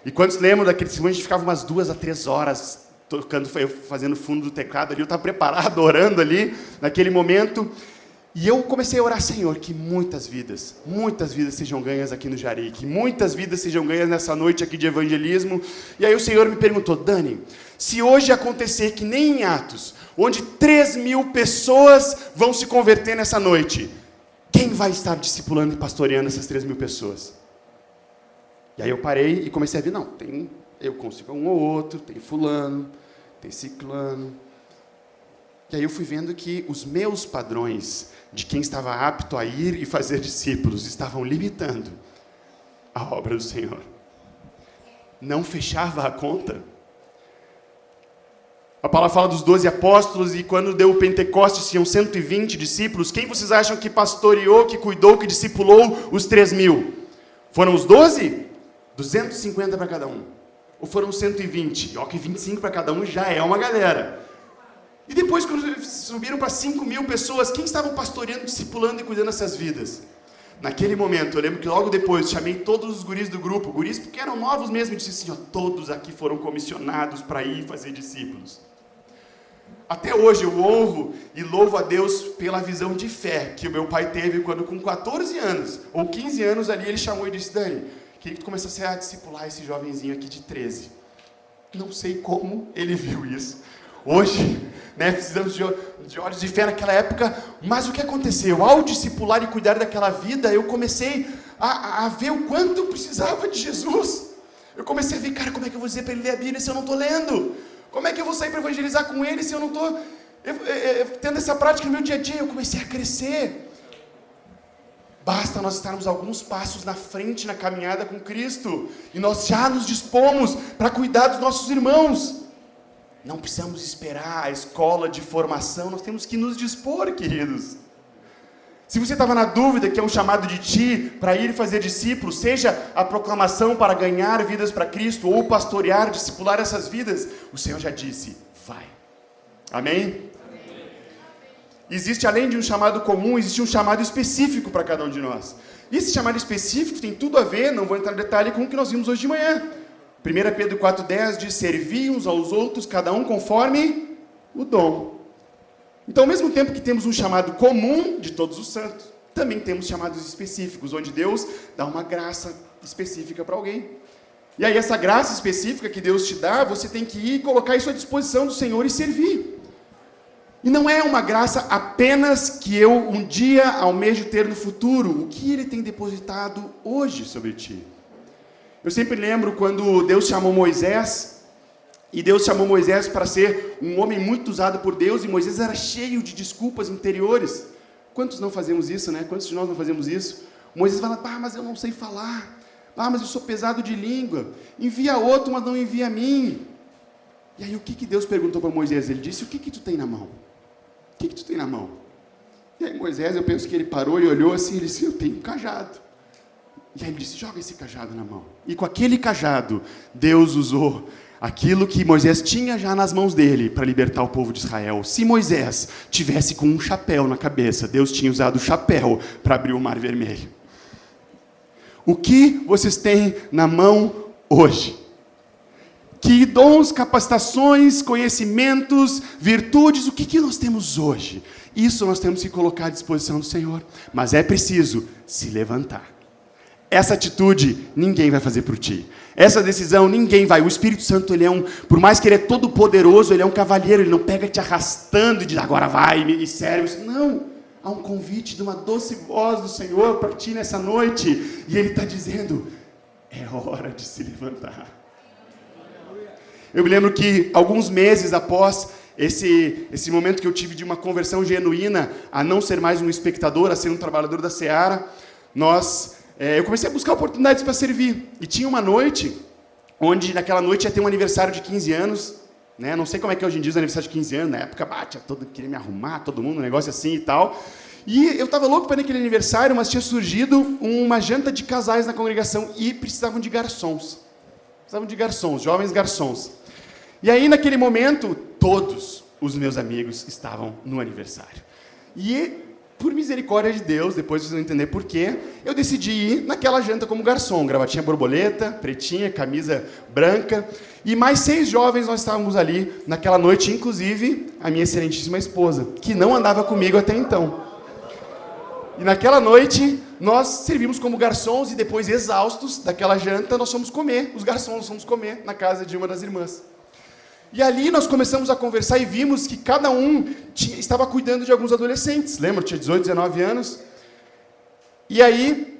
e quantos lembram daquele segundo, a gente ficava umas 2 a 3 horas tocando, fazendo fundo do teclado ali, eu estava preparado, orando ali, naquele momento. E eu comecei a orar, Senhor, que muitas vidas sejam ganhas aqui no Jari, que muitas vidas sejam ganhas nessa noite aqui de evangelismo. E aí o Senhor me perguntou, Dani, se hoje acontecer que nem em Atos, onde 3.000 pessoas vão se converter nessa noite, quem vai estar discipulando e pastoreando essas 3.000 pessoas? E aí eu parei e comecei a ver, não, eu consigo um ou outro, tem fulano, tem ciclano. E aí eu fui vendo que os meus padrões de quem estava apto a ir e fazer discípulos estavam limitando a obra do Senhor. Não fechava a conta. A palavra fala dos 12 apóstolos, e quando deu o Pentecostes tinham 120 discípulos. Quem vocês acham que pastoreou, que cuidou, que discipulou os 3.000? Foram os 12? 250 para cada um. Ou foram 120? Ó, que 25 para cada um já é uma galera. E depois, quando subiram para 5.000 pessoas, quem estavam pastoreando, discipulando e cuidando dessas vidas? Naquele momento, eu lembro que logo depois, chamei todos os guris do grupo, guris porque eram novos mesmo, e disse assim, ó, todos aqui foram comissionados para ir fazer discípulos. Até hoje eu honro e louvo a Deus pela visão de fé que o meu pai teve quando com 14 anos, ou 15 anos ali, ele chamou e disse, Dani, queria que tu começasse a discipular esse jovenzinho aqui de 13. Não sei como ele viu isso. Hoje, precisamos de olhos de fé naquela época, mas o que aconteceu? Ao discipular e cuidar daquela vida, eu comecei a ver o quanto eu precisava de Jesus. Eu comecei a ver, cara, como é que eu vou dizer para ele ler a Bíblia se eu não estou lendo? Como é que eu vou sair para evangelizar com ele se eu não estou tendo essa prática no meu dia a dia? Eu comecei a crescer. Basta nós estarmos alguns passos na frente na caminhada com Cristo, e nós já nos dispomos para cuidar dos nossos irmãos. Não precisamos esperar a escola de formação, nós temos que nos dispor, queridos. Se você estava na dúvida que é um chamado de ti para ir fazer discípulos, seja a proclamação para ganhar vidas para Cristo, ou pastorear, discipular essas vidas, o Senhor já disse, vai. Amém? Amém. Existe, além de um chamado comum, existe um chamado específico para cada um de nós. E esse chamado específico tem tudo a ver, não vou entrar em detalhe, com o que nós vimos hoje de manhã. 1 Pedro 4,10 diz, servir uns aos outros, cada um conforme o dom. Então, ao mesmo tempo que temos um chamado comum de todos os santos, também temos chamados específicos, onde Deus dá uma graça específica para alguém. E aí essa graça específica que Deus te dá, você tem que ir e colocar isso à disposição do Senhor e servir. E não é uma graça apenas que eu um dia almejo ter no futuro, o que Ele tem depositado hoje sobre ti. Eu sempre lembro quando Deus chamou Moisés, e Deus chamou Moisés para ser um homem muito usado por Deus, e Moisés era cheio de desculpas interiores. Quantos não fazemos isso, né? Quantos de nós não fazemos isso? Moisés fala, mas eu não sei falar, mas eu sou pesado de língua, envia outro, mas não envia a mim. E aí o que Deus perguntou para Moisés? Ele disse, o que tu tem na mão? O que tu tem na mão? E aí Moisés, eu penso que ele parou e olhou assim, ele disse, eu tenho um cajado. E aí ele disse, joga esse cajado na mão. E com aquele cajado, Deus usou aquilo que Moisés tinha já nas mãos dele para libertar o povo de Israel. Se Moisés tivesse com um chapéu na cabeça, Deus tinha usado o chapéu para abrir o mar vermelho. O que vocês têm na mão hoje? Que dons, capacitações, conhecimentos, virtudes, o que nós temos hoje? Isso nós temos que colocar à disposição do Senhor. Mas é preciso se levantar. Essa atitude ninguém vai fazer por ti. Essa decisão ninguém vai. O Espírito Santo, por mais que ele é todo poderoso, ele é um cavalheiro, ele não pega te arrastando e diz, agora vai e serve. Não. Há um convite de uma doce voz do Senhor para ti nessa noite. E ele está dizendo, é hora de se levantar. Eu me lembro que alguns meses após esse momento que eu tive de uma conversão genuína, a não ser mais um espectador, a ser um trabalhador da Seara, eu comecei a buscar oportunidades para servir. E tinha uma noite, onde naquela noite ia ter um aniversário de 15 anos, né? Não sei como é que hoje em dia os aniversários de 15 anos, na época, queria me arrumar, todo mundo, um negócio assim e tal. E eu estava louco para ir naquele aniversário, mas tinha surgido uma janta de casais na congregação e precisavam de garçons. Jovens garçons. E aí, naquele momento, todos os meus amigos estavam no aniversário. E, por misericórdia de Deus, depois vocês vão entender por quê, eu decidi ir naquela janta como garçom. Gravatinha borboleta, pretinha, camisa branca. E mais 6 jovens nós estávamos ali naquela noite, inclusive a minha excelentíssima esposa, que não andava comigo até então. E naquela noite, nós servimos como garçons e depois, exaustos daquela janta, nós fomos comer. Os garçons fomos comer na casa de uma das irmãs. E ali nós começamos a conversar e vimos que cada um estava cuidando de alguns adolescentes. Lembra? Tinha 18, 19 anos. E aí,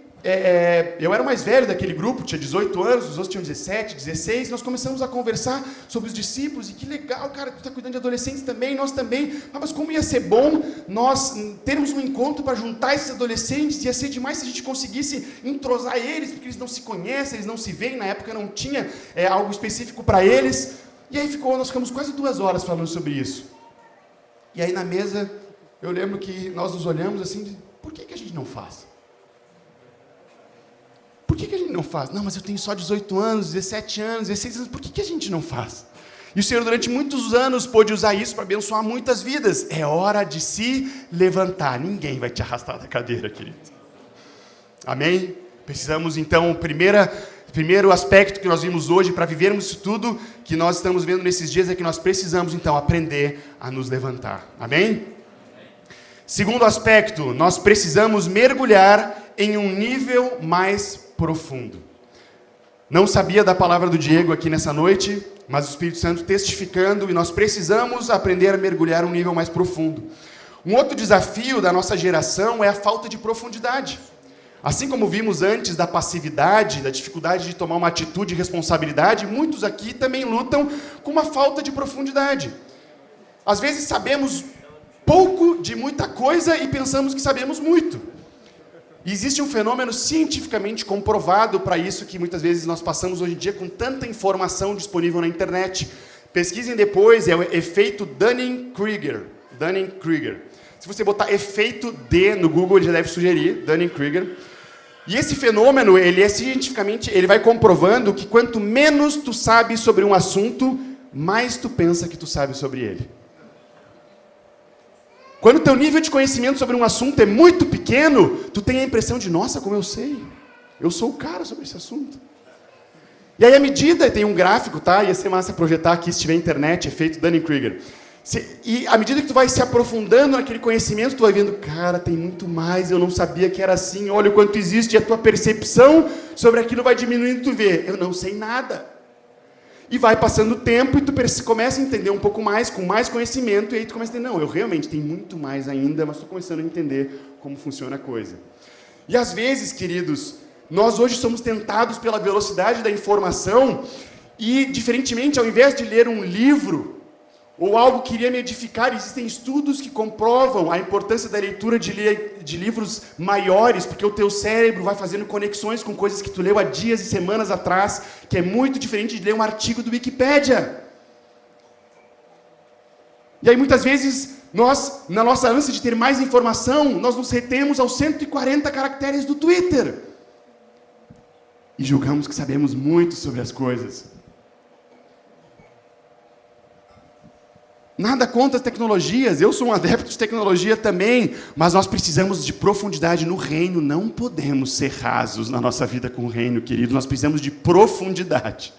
eu era o mais velho daquele grupo, tinha 18 anos, os outros tinham 17, 16. Nós começamos a conversar sobre os discípulos. E que legal, cara, tu está cuidando de adolescentes também, nós também. Mas como ia ser bom nós termos um encontro para juntar esses adolescentes. Ia ser demais se a gente conseguisse entrosar eles, porque eles não se conhecem, eles não se veem. Na época não tinha algo específico para eles. E aí nós ficamos quase 2 horas falando sobre isso. E aí na mesa, eu lembro que nós nos olhamos assim, por que a gente não faz? Por que a gente não faz? Não, mas eu tenho só 18 anos, 17 anos, 16 anos, por que a gente não faz? E o Senhor durante muitos anos pôde usar isso para abençoar muitas vidas. É hora de se levantar, ninguém vai te arrastar da cadeira, querido. Amém? Precisamos então, primeiro aspecto que nós vimos hoje, para vivermos isso tudo que nós estamos vendo nesses dias, é que nós precisamos, então, aprender a nos levantar. Amém? Segundo aspecto, nós precisamos mergulhar em um nível mais profundo. Não sabia da palavra do Diego aqui nessa noite, mas o Espírito Santo testificando, e nós precisamos aprender a mergulhar um nível mais profundo. Um outro desafio da nossa geração é a falta de profundidade. Assim como vimos antes da passividade, da dificuldade de tomar uma atitude e responsabilidade, muitos aqui também lutam com uma falta de profundidade. Às vezes sabemos pouco de muita coisa e pensamos que sabemos muito. E existe um fenômeno cientificamente comprovado para isso que muitas vezes nós passamos hoje em dia com tanta informação disponível na internet. Pesquisem depois, é o efeito Dunning-Kruger. Dunning-Kruger. Se você botar efeito D no Google, ele já deve sugerir, Dunning-Kruger. E esse fenômeno, ele vai comprovando que quanto menos tu sabes sobre um assunto, mais tu pensa que tu sabe sobre ele. Quando o teu nível de conhecimento sobre um assunto é muito pequeno, tu tem a impressão de, nossa, como eu sei. Eu sou o cara sobre esse assunto. E aí, à medida, tem um gráfico, tá? Ia ser massa projetar aqui, se tiver internet, efeito Dunning-Kruger. E à medida que tu vai se aprofundando naquele conhecimento, tu vai vendo, cara, tem muito mais, eu não sabia que era assim, olha o quanto existe, e a tua percepção sobre aquilo vai diminuindo, tu vê, eu não sei nada. E vai passando o tempo e tu começa a entender um pouco mais, com mais conhecimento, e aí tu começa a entender, não, eu realmente tenho muito mais ainda, mas estou começando a entender como funciona a coisa. E às vezes, queridos, nós hoje somos tentados pela velocidade da informação e, diferentemente, ao invés de ler um livro ou algo que iria me edificar, existem estudos que comprovam a importância da leitura de livros maiores, porque o teu cérebro vai fazendo conexões com coisas que tu leu há dias e semanas atrás, que é muito diferente de ler um artigo do Wikipédia. E aí, muitas vezes, nós, na nossa ânsia de ter mais informação, nós nos retemos aos 140 caracteres do Twitter. E julgamos que sabemos muito sobre as coisas. Nada contra as tecnologias, eu sou um adepto de tecnologia também, mas nós precisamos de profundidade no reino, não podemos ser rasos na nossa vida com o reino, querido, nós precisamos de profundidade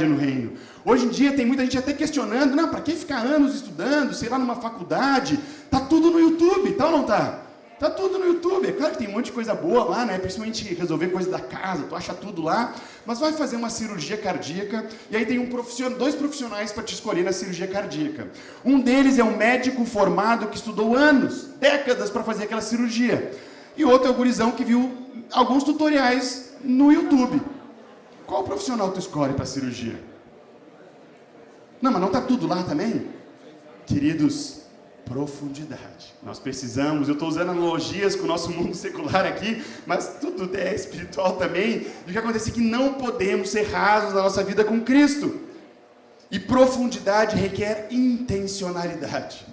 no reino. Hoje em dia tem muita gente até questionando, não, para que ficar anos estudando, sei lá, numa faculdade, tá tudo no YouTube, tá ou não tá? Tá tudo no YouTube, é claro que tem um monte de coisa boa lá, né? Principalmente resolver coisa da casa, tu acha tudo lá, mas vai fazer uma cirurgia cardíaca, e aí tem dois profissionais para te escolher na cirurgia cardíaca. Um deles é um médico formado que estudou anos, décadas para fazer aquela cirurgia. E outro é o gurizão que viu alguns tutoriais no YouTube. Qual profissional tu escolhe para a cirurgia? Não, mas não tá tudo lá também? Queridos, profundidade. Nós precisamos, eu estou usando analogias com o nosso mundo secular aqui, mas tudo é espiritual também. E o que acontece é que não podemos ser rasos na nossa vida com Cristo. E profundidade requer intencionalidade.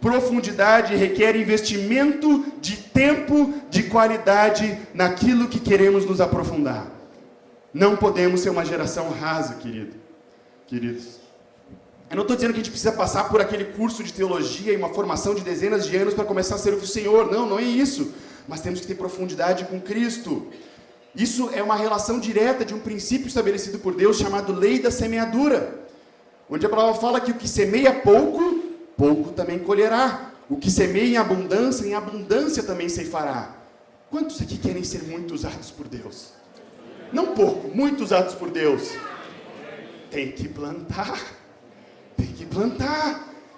Profundidade requer investimento de tempo, de qualidade naquilo que queremos nos aprofundar. Não podemos ser uma geração rasa, queridos. Eu não estou dizendo que a gente precisa passar por aquele curso de teologia e uma formação de dezenas de anos para começar a servir o Senhor. Não, não é isso. Mas temos que ter profundidade com Cristo. Isso é uma relação direta de um princípio estabelecido por Deus chamado lei da semeadura. Onde a palavra fala que o que semeia pouco, pouco também colherá. O que semeia em abundância também ceifará. Quantos aqui querem ser muito usados por Deus? Não pouco, muito usados por Deus. Tem que plantar.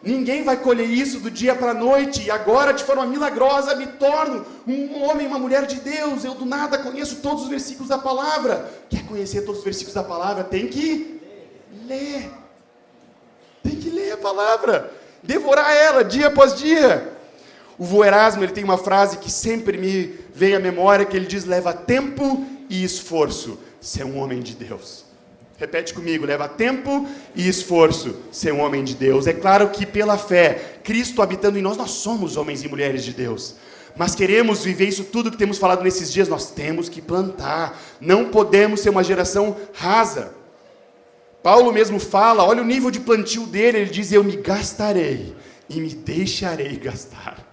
Ninguém vai colher isso do dia para a noite. E agora, de forma milagrosa, me torno um homem, uma mulher de Deus. Eu do nada conheço todos os versículos da palavra. Quer conhecer todos os versículos da palavra? Tem que ler. Tem que ler a palavra. Devorar ela dia após dia. O vô Erasmo, ele tem uma frase que sempre me vem à memória, que ele diz: leva tempo e esforço ser um homem de Deus. Repete comigo: leva tempo e esforço ser um homem de Deus. É claro que pela fé, Cristo habitando em nós, nós somos homens e mulheres de Deus. Mas queremos viver isso tudo que temos falado nesses dias, nós temos que plantar. Não podemos ser uma geração rasa. Paulo mesmo fala, olha o nível de plantio dele, ele diz: eu me gastarei e me deixarei gastar.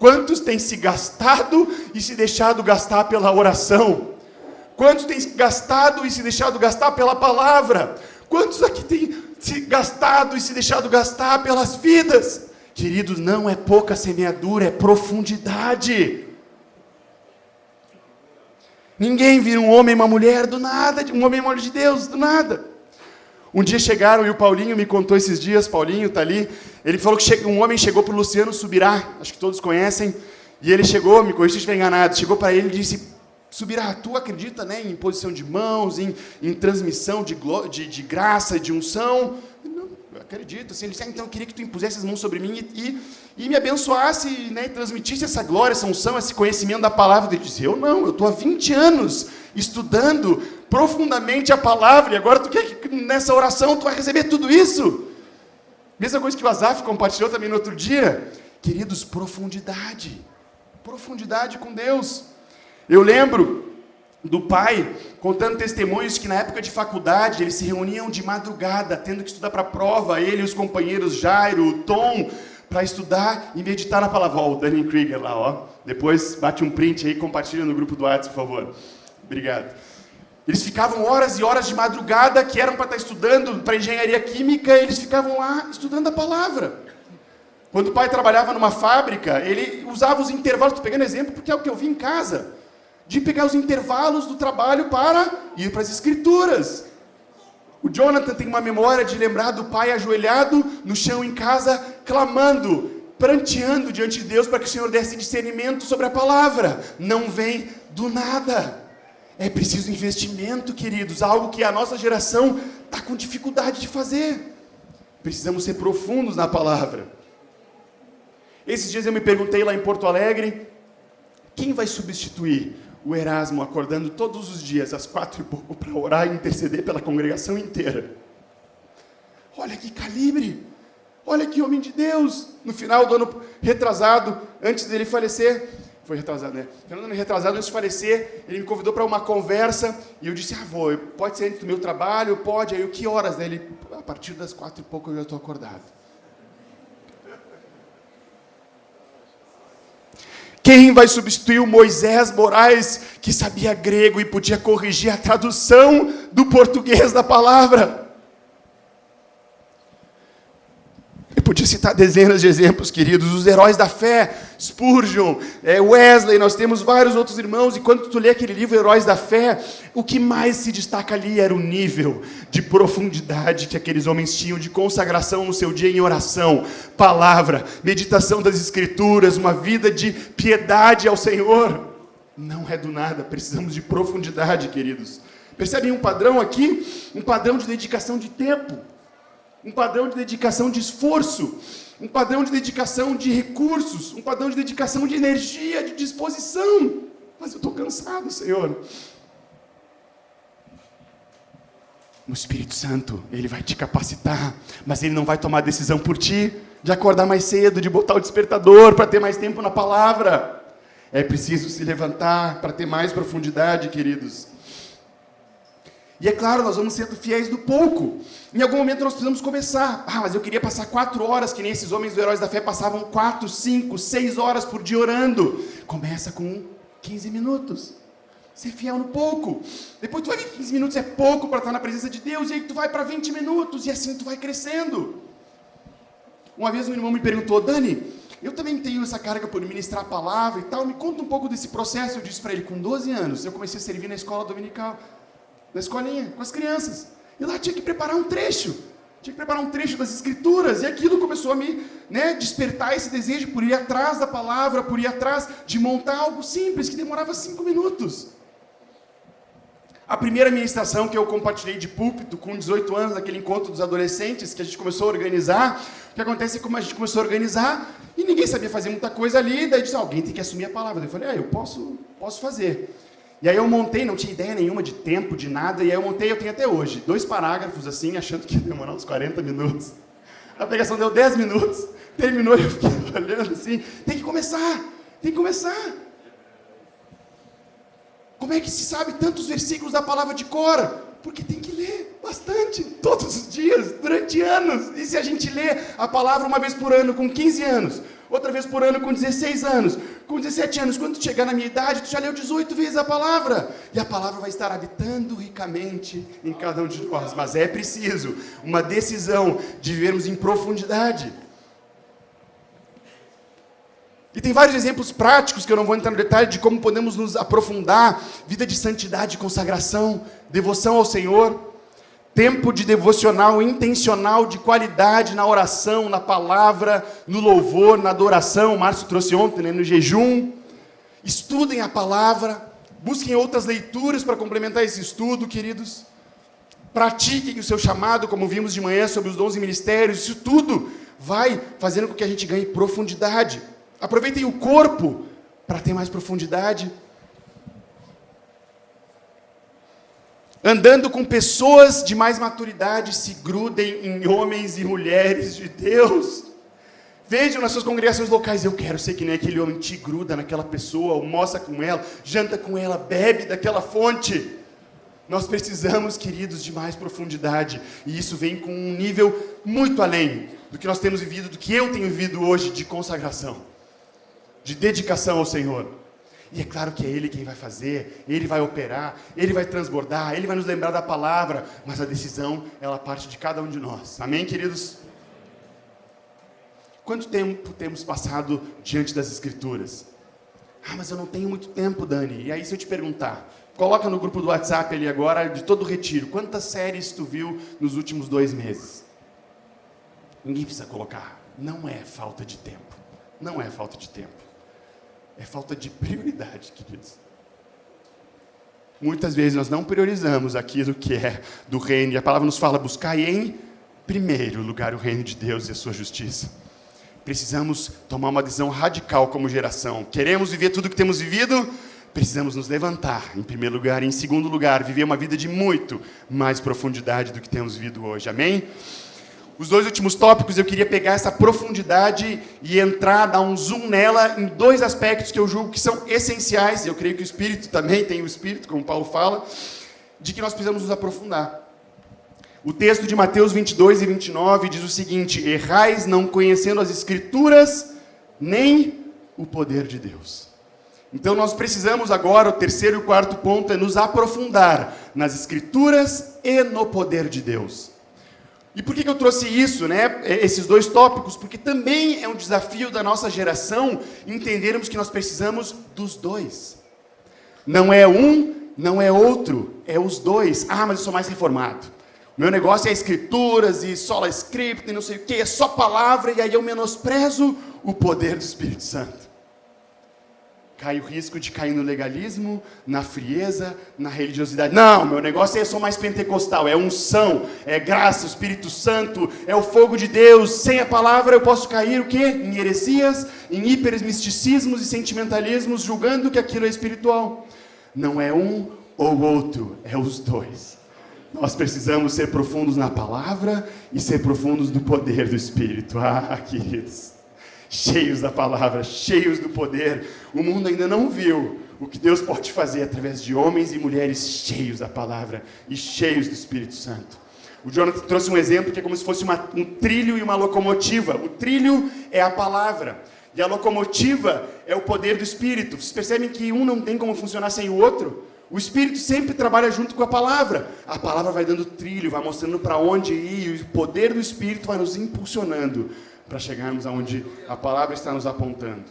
Quantos têm se gastado e se deixado gastar pela oração? Quantos têm gastado e se deixado gastar pela palavra? Quantos aqui têm se gastado e se deixado gastar pelas vidas? Queridos, não é pouca semeadura, é profundidade. Ninguém vira um homem e uma mulher do nada, um homem e uma mulher de Deus do nada. Um dia chegaram, e o Paulinho me contou esses dias, Paulinho está ali, ele falou que um homem chegou para o Luciano Subirá, acho que todos conhecem, e ele chegou, me corrija se estiver enganado, chegou para ele e disse: Subirá, tu acredita, né, em imposição de mãos, em transmissão de graça, de unção? Não, eu acredito. Assim, ele disse: então eu queria que tu impusesse as mãos sobre mim e me abençoasse, né, e transmitisse essa glória, essa unção, esse conhecimento da palavra. Ele disse: eu não, eu estou há 20 anos estudando profundamente a palavra, e agora tu quer que nessa oração tu vai receber tudo isso? Mesma coisa que o Azaf compartilhou também no outro dia. Queridos, profundidade com Deus. Eu lembro do pai contando testemunhos que na época de faculdade eles se reuniam de madrugada, tendo que estudar para a prova, ele e os companheiros Jairo, o Tom, para estudar e meditar na palavra. Ó, o Danny Krieger lá, ó. Depois bate um print aí e compartilha no grupo do WhatsApp, por favor. Obrigado. Eles ficavam horas e horas de madrugada, que eram para estar estudando para engenharia química, eles ficavam lá estudando a palavra. Quando o pai trabalhava numa fábrica, ele usava os intervalos, estou pegando exemplo porque é o que eu vi em casa. de pegar os intervalos do trabalho para ir para as Escrituras. O Jonathan tem uma memória de lembrar do pai ajoelhado no chão em casa, clamando, pranteando diante de Deus para que o Senhor desse discernimento sobre a palavra. Não vem do nada. É preciso investimento, queridos, algo que a nossa geração está com dificuldade de fazer. Precisamos ser profundos na palavra. Esses dias eu me perguntei lá em Porto Alegre, quem vai substituir o Erasmo acordando todos os dias às 4h para orar e interceder pela congregação inteira? Olha que calibre, olha que homem de Deus. No final do ano retrasado, antes dele falecer, foi retrasado, né? No ano retrasado, antes de falecer, ele me convidou para uma conversa, e eu disse, vô, pode ser antes do meu trabalho? Pode. Aí, que horas? Né? Ele, a partir das 4h eu já estou acordado. Quem vai substituir o Moisés Moraes, que sabia grego e podia corrigir a tradução do português da palavra? Eu podia citar dezenas de exemplos, queridos, os heróis da fé, Spurgeon, Wesley, nós temos vários outros irmãos, e quando tu lê aquele livro, Heróis da Fé, o que mais se destaca ali era o nível de profundidade que aqueles homens tinham, de consagração no seu dia em oração, palavra, meditação das Escrituras, uma vida de piedade ao Senhor. Não é do nada, precisamos de profundidade, queridos. Percebem um padrão aqui? Um padrão de dedicação de tempo. Um padrão de dedicação de esforço, um padrão de dedicação de recursos, um padrão de dedicação de energia, de disposição. Mas eu estou cansado, Senhor. O Espírito Santo, Ele vai te capacitar, mas Ele não vai tomar decisão por ti, de acordar mais cedo, de botar o despertador para ter mais tempo na palavra. É preciso se levantar para ter mais profundidade, queridos. E é claro, nós vamos sendo fiéis do pouco. Em algum momento nós precisamos começar. Mas eu queria passar 4 horas, que nem esses homens do Heróis da Fé passavam 4, 5, 6 horas por dia orando. Começa com 15 minutos. Ser fiel no pouco. Depois tu vai ver que 15 minutos é pouco para estar na presença de Deus, e aí tu vai para 20 minutos, e assim tu vai crescendo. Uma vez um irmão me perguntou, Dani, eu também tenho essa carga por ministrar a palavra e tal, me conta um pouco desse processo. Eu disse para ele, com 12 anos, eu comecei a servir na escola dominical, na escolinha, com as crianças. E lá tinha que preparar um trecho. Tinha que preparar um trecho das Escrituras. E aquilo começou a me despertar esse desejo por ir atrás da palavra, por ir atrás de montar algo simples, que demorava 5 minutos. A primeira ministração que eu compartilhei de púlpito, com 18 anos, naquele encontro dos adolescentes, que a gente começou a organizar, o que acontece é que como a gente começou a organizar, e ninguém sabia fazer muita coisa ali, daí disse, alguém tem que assumir a palavra. Eu falei, eu posso fazer. E aí eu montei, não tinha ideia nenhuma de tempo, de nada, e aí eu tenho até hoje, 2 parágrafos assim, achando que ia demorar uns 40 minutos. A pregação deu 10 minutos, terminou e eu fiquei olhando assim, tem que começar. Como é que se sabe tantos versículos da palavra de cor? Porque tem que ler bastante, todos os dias, durante anos. E se a gente lê a palavra uma vez por ano com 15 anos, outra vez por ano com 16 anos, com 17 anos, quando tu chegar na minha idade, tu já leu 18 vezes a palavra. E a palavra vai estar habitando ricamente em cada um de nós. Mas é preciso uma decisão de vivermos em profundidade. E tem vários exemplos práticos, que eu não vou entrar no detalhe, de como podemos nos aprofundar. Vida de santidade, consagração, devoção ao Senhor. Tempo de devocional intencional, de qualidade na oração, na palavra, no louvor, na adoração. O Márcio trouxe ontem, no jejum. Estudem a palavra. Busquem outras leituras para complementar esse estudo, queridos. Pratiquem o seu chamado, como vimos de manhã, sobre os dons e ministérios. Isso tudo vai fazendo com que a gente ganhe profundidade. Aproveitem o corpo para ter mais profundidade. Andando com pessoas de mais maturidade, se grudem em homens e mulheres de Deus. Vejam nas suas congregações locais, eu quero ser que nem aquele homem, te gruda naquela pessoa, almoça com ela, janta com ela, bebe daquela fonte. Nós precisamos, queridos, de mais profundidade. E isso vem com um nível muito além do que nós temos vivido, do que eu tenho vivido hoje de consagração, de dedicação ao Senhor. E é claro que é Ele quem vai fazer, Ele vai operar, Ele vai transbordar, Ele vai nos lembrar da palavra, mas a decisão, ela parte de cada um de nós. Amém, queridos? Quanto tempo temos passado diante das Escrituras? Mas eu não tenho muito tempo, Dani. E aí, se eu te perguntar, coloca no grupo do WhatsApp ali agora, de todo o retiro, quantas séries tu viu nos últimos 2 meses? Ninguém precisa colocar. Não é falta de tempo. Não é falta de tempo. É falta de prioridade, queridos. Muitas vezes nós não priorizamos aquilo que é do reino. E a palavra nos fala, buscar em primeiro lugar o reino de Deus e a sua justiça. Precisamos tomar uma decisão radical como geração. Queremos viver tudo o que temos vivido? Precisamos nos levantar, em primeiro lugar. E, em segundo lugar, viver uma vida de muito mais profundidade do que temos vivido hoje. Amém? Os 2 últimos tópicos, eu queria pegar essa profundidade e entrar, dar um zoom nela em 2 aspectos que eu julgo que são essenciais. Eu creio que o Espírito também tem o Espírito, como Paulo fala, de que nós precisamos nos aprofundar. O texto de Mateus 22 e 29 diz o seguinte: errais não conhecendo as Escrituras, nem o poder de Deus. Então nós precisamos agora, o terceiro e o quarto ponto é nos aprofundar nas Escrituras e no poder de Deus. E por que eu trouxe isso, né? Esses 2 tópicos? Porque também é um desafio da nossa geração entendermos que nós precisamos dos 2. Não é um, não é outro, é os 2. Mas eu sou mais reformado. Meu negócio é escrituras e sola script e não sei o que, é só palavra, e aí eu menosprezo o poder do Espírito Santo. Cai o risco de cair no legalismo, na frieza, na religiosidade. Não, meu negócio é só mais pentecostal, é unção, é graça, o Espírito Santo, é o fogo de Deus. Sem a palavra eu posso cair o quê? Em heresias, em hipermisticismos e sentimentalismos, julgando que aquilo é espiritual. Não é um ou outro, é os 2. Nós precisamos ser profundos na palavra e ser profundos no poder do Espírito. Queridos, cheios da palavra, cheios do poder. O mundo ainda não viu o que Deus pode fazer através de homens e mulheres cheios da palavra e cheios do Espírito Santo. O Jonathan trouxe um exemplo que é como se fosse um trilho e uma locomotiva. O trilho é a palavra e a locomotiva é o poder do Espírito. Vocês percebem que um não tem como funcionar sem o outro? O Espírito sempre trabalha junto com a palavra. A palavra vai dando trilho, vai mostrando para onde ir, e o poder do Espírito vai nos impulsionando para chegarmos aonde a palavra está nos apontando.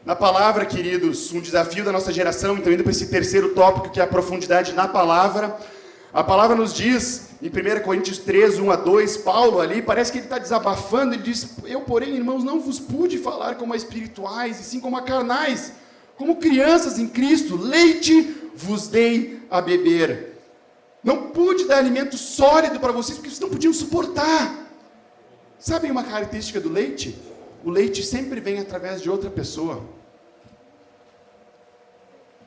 Na palavra, queridos, um desafio da nossa geração, então indo para esse terceiro tópico, que é a profundidade na palavra. A palavra nos diz, em 1 Coríntios 3, 1-2, Paulo ali, parece que ele está desabafando, ele diz: eu, porém, irmãos, não vos pude falar como a espirituais, e sim como a carnais, como crianças em Cristo, leite vos dei a beber. Não pude dar alimento sólido para vocês, porque vocês não podiam suportar. Sabem uma característica do leite? O leite sempre vem através de outra pessoa.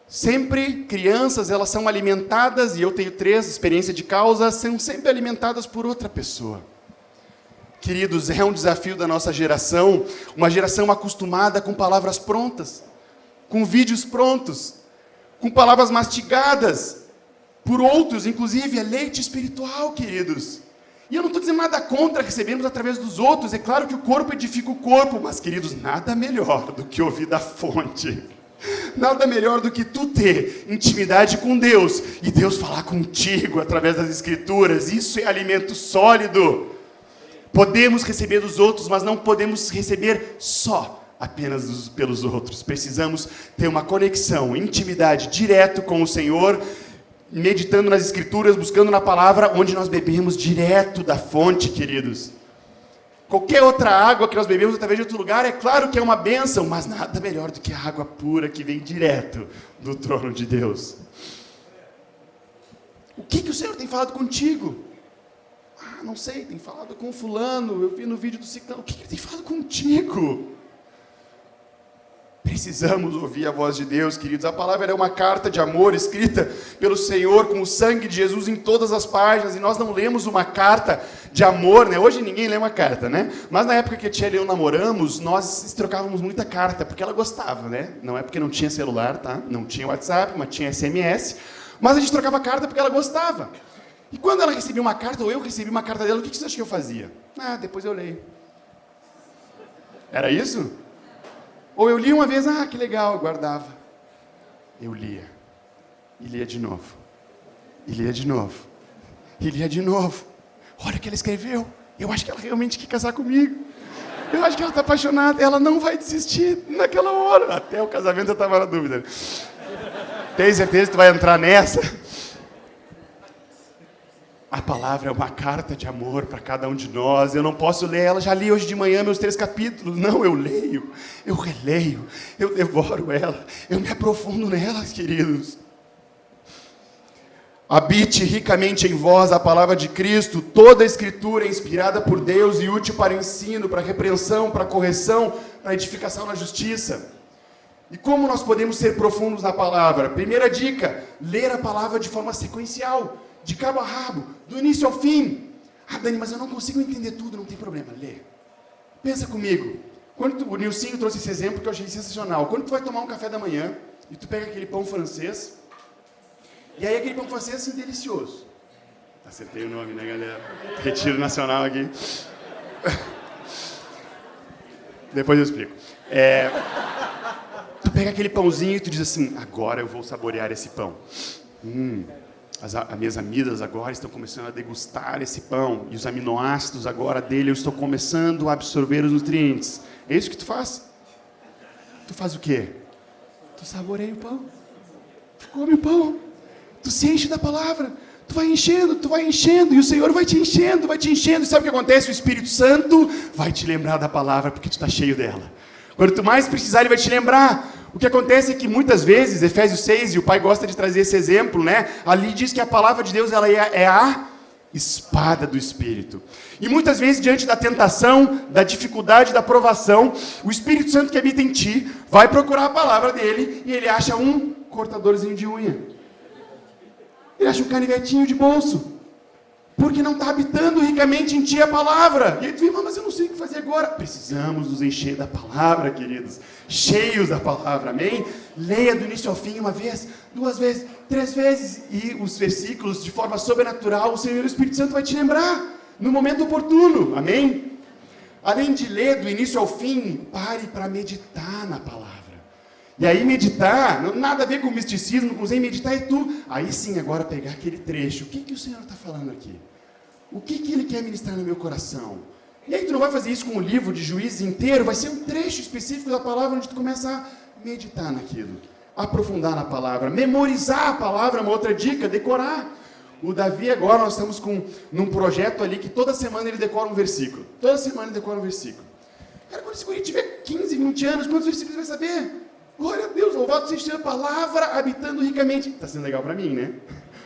Sempre crianças, elas são alimentadas, e eu tenho 3 experiências de causa, são sempre alimentadas por outra pessoa. Queridos, é um desafio da nossa geração, uma geração acostumada com palavras prontas, com vídeos prontos, com palavras mastigadas por outros, inclusive é leite espiritual, queridos. E eu não estou dizendo nada contra recebermos através dos outros, é claro que o corpo edifica o corpo, mas, queridos, nada melhor do que ouvir da fonte. Nada melhor do que tu ter intimidade com Deus e Deus falar contigo através das Escrituras. Isso é alimento sólido. Podemos receber dos outros, mas não podemos receber só apenas pelos outros. Precisamos ter uma conexão, intimidade direto com o Senhor, meditando nas Escrituras, buscando na palavra, onde nós bebemos direto da fonte, queridos. Qualquer outra água que nós bebemos através de outro lugar, é claro que é uma bênção, mas nada melhor do que a água pura que vem direto do trono de Deus. O que o Senhor tem falado contigo? Não sei, tem falado com fulano, eu vi no vídeo do ciclano. O que Ele tem falado contigo? Precisamos ouvir a voz de Deus, queridos. A palavra é uma carta de amor escrita pelo Senhor com o sangue de Jesus em todas as páginas, e nós não lemos uma carta de amor, né? Hoje ninguém lê uma carta, né? Mas na época que a tia e eu namoramos, nós trocávamos muita carta, porque ela gostava, né? Não é porque não tinha celular, tá? Não tinha WhatsApp, mas tinha SMS, mas a gente trocava carta porque ela gostava. E quando ela recebia uma carta, ou eu recebi uma carta dela, o que você acha que eu fazia? Depois eu leio. Era isso? Ou eu lia uma vez, que legal, eu guardava. Eu lia. E lia de novo. E lia de novo. E lia de novo. Olha o que ela escreveu. Eu acho que ela realmente quer casar comigo. Eu acho que ela está apaixonada, ela não vai desistir naquela hora. Até o casamento eu estava na dúvida. Tem certeza que tu vai entrar nessa? A palavra é uma carta de amor para cada um de nós. Eu não posso ler ela, já li hoje de manhã meus 3 capítulos. Não, eu leio, eu releio, eu devoro ela, eu me aprofundo nelas, queridos. Habite ricamente em vós a palavra de Cristo. Toda a Escritura é inspirada por Deus e útil para ensino, para repreensão, para correção, para edificação na justiça. E como nós podemos ser profundos na palavra? Primeira dica, ler a palavra de forma sequencial, de cabo a rabo, do início ao fim. Ah, Dani, mas eu não consigo entender tudo, não tem problema, lê. Pensa comigo. O Nilcinho trouxe esse exemplo que eu achei sensacional. Quando tu vai tomar um café da manhã e tu pega aquele pão francês, e aí aquele pão francês é assim delicioso. Acertei o nome, né, galera? Retiro nacional aqui. Depois eu explico. Tu pega aquele pãozinho e tu diz assim, agora eu vou saborear esse pão. As minhas amigas agora estão começando a degustar esse pão. E os aminoácidos agora dele, eu estou começando a absorver os nutrientes. É isso que tu faz? Tu faz o quê? Tu saboreia o pão. Tu come o pão. Tu se enche da palavra. Tu vai enchendo. E o Senhor vai te enchendo. E sabe o que acontece? O Espírito Santo vai te lembrar da palavra, porque tu está cheio dela. Quando tu mais precisar, Ele vai te lembrar. O que acontece é que muitas vezes, Efésios 6, e o pai gosta de trazer esse exemplo, né? Ali diz que a palavra de Deus ela é a espada do Espírito. E muitas vezes, diante da tentação, da dificuldade, da provação, o Espírito Santo que habita em ti vai procurar a palavra dele e ele acha um cortadorzinho de unha. Ele acha um canivetinho de bolso. Porque não está habitando ricamente em ti a palavra. E aí tu diz, mas eu não sei o que fazer agora. Precisamos nos encher da palavra, queridos. Cheios da palavra, amém? Leia do início ao fim, 1 vez, 2 vezes, 3 vezes. E os versículos, de forma sobrenatural, o Senhor e o Espírito Santo vai te lembrar. No momento oportuno, amém? Além de ler do início ao fim, pare para meditar na palavra. E aí meditar, nada a ver com misticismo, com zen, meditar é tu. Aí sim, agora pegar aquele trecho. O que o Senhor está falando aqui? O que Ele quer ministrar no meu coração? E aí tu não vai fazer isso com o livro de Juízes inteiro, vai ser um trecho específico da palavra onde tu começa a meditar naquilo. Aprofundar na palavra, memorizar a palavra, uma outra dica, decorar. O Davi agora, nós estamos num projeto ali que toda semana ele decora um versículo. Toda semana ele decora um versículo. Cara, quando esse guri tiver 15, 20 anos, quantos versículos ele vai saber? Glória a Deus, louvado seja a palavra, habitando ricamente. Está sendo legal para mim, né?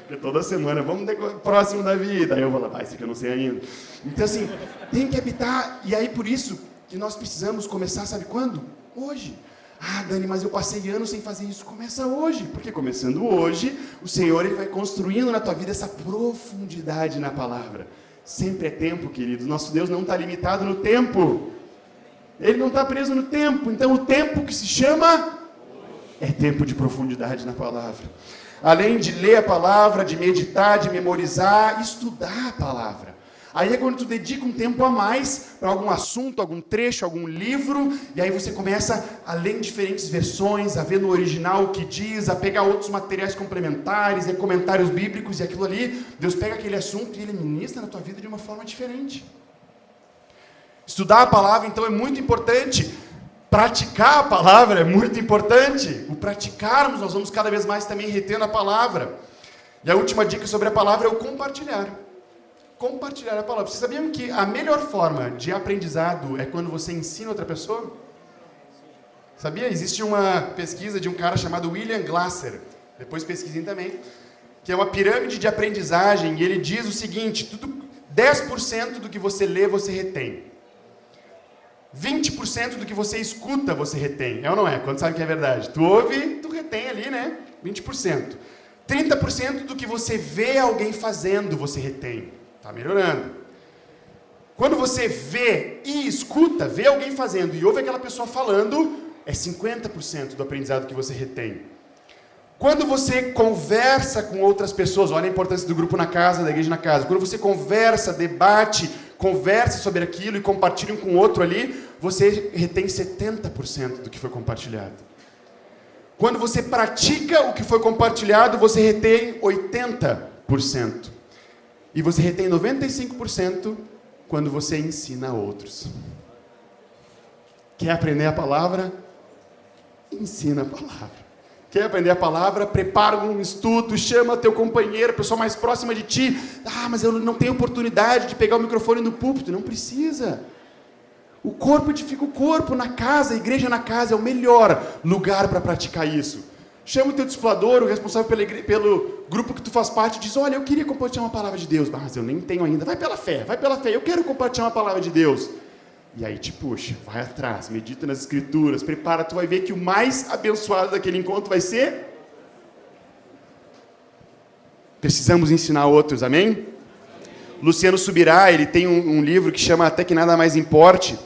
Porque toda semana, vamos próximo da vida. Aí eu vou lá, isso aqui eu não sei ainda. Então assim, tem que habitar. E aí por isso que nós precisamos começar, sabe quando? Hoje. Ah, Dani, mas eu passei anos sem fazer isso. Começa hoje. Porque começando hoje, o Senhor ele vai construindo na tua vida essa profundidade na palavra. Sempre é tempo, queridos. Nosso Deus não está limitado no tempo. Ele não está preso no tempo. Então o tempo que se chama é tempo de profundidade na palavra. Além de ler a palavra, de meditar, de memorizar, estudar a palavra. Aí é quando tu dedica um tempo a mais para algum assunto, algum trecho, algum livro, e aí você começa a ler em diferentes versões, a ver no original o que diz, a pegar outros materiais complementares, e comentários bíblicos, e aquilo ali, Deus pega aquele assunto e Ele ministra na tua vida de uma forma diferente. Estudar a palavra, então, é muito importante. Praticar a palavra é muito importante. O praticarmos, nós vamos cada vez mais também retendo a palavra. E a última dica sobre a palavra é o compartilhar. Compartilhar a palavra. Vocês sabiam que a melhor forma de aprendizado é quando você ensina outra pessoa? Sabia? Existe uma pesquisa de um cara chamado William Glasser. Depois pesquisem também. Que é uma pirâmide de aprendizagem. E ele diz o seguinte, 10% do que você lê, você retém. 20% do que você escuta, você retém. É ou não é? Quando sabe que é verdade? Tu ouve, tu retém ali, né? 20%. 30% do que você vê alguém fazendo, você retém. Está melhorando. Quando você vê e escuta, vê alguém fazendo e ouve aquela pessoa falando, é 50% do aprendizado que você retém. Quando você conversa com outras pessoas, olha a importância do grupo na casa, da igreja na casa. Quando você conversa, debate, conversa sobre aquilo e compartilha um com o outro ali, você retém 70% do que foi compartilhado. Quando você pratica o que foi compartilhado, você retém 80%. E você retém 95% quando você ensina a outros. Quer aprender a palavra? Ensina a palavra. Quer aprender a palavra? Prepara um estudo, chama teu companheiro, a pessoa mais próxima de ti. Mas eu não tenho oportunidade de pegar o microfone no púlpito. Não precisa. O corpo edifica o corpo na casa, a igreja na casa é o melhor lugar para praticar isso. Chama o teu discipulador, o responsável pelo grupo que tu faz parte, e diz, olha, eu queria compartilhar uma palavra de Deus, mas eu nem tenho ainda. Vai pela fé, eu quero compartilhar uma palavra de Deus. E aí te puxa, vai atrás, medita nas escrituras, prepara, tu vai ver que o mais abençoado daquele encontro vai ser... Precisamos ensinar outros, amém? Luciano Subirá, ele tem um livro que chama Até que Nada Mais Importe,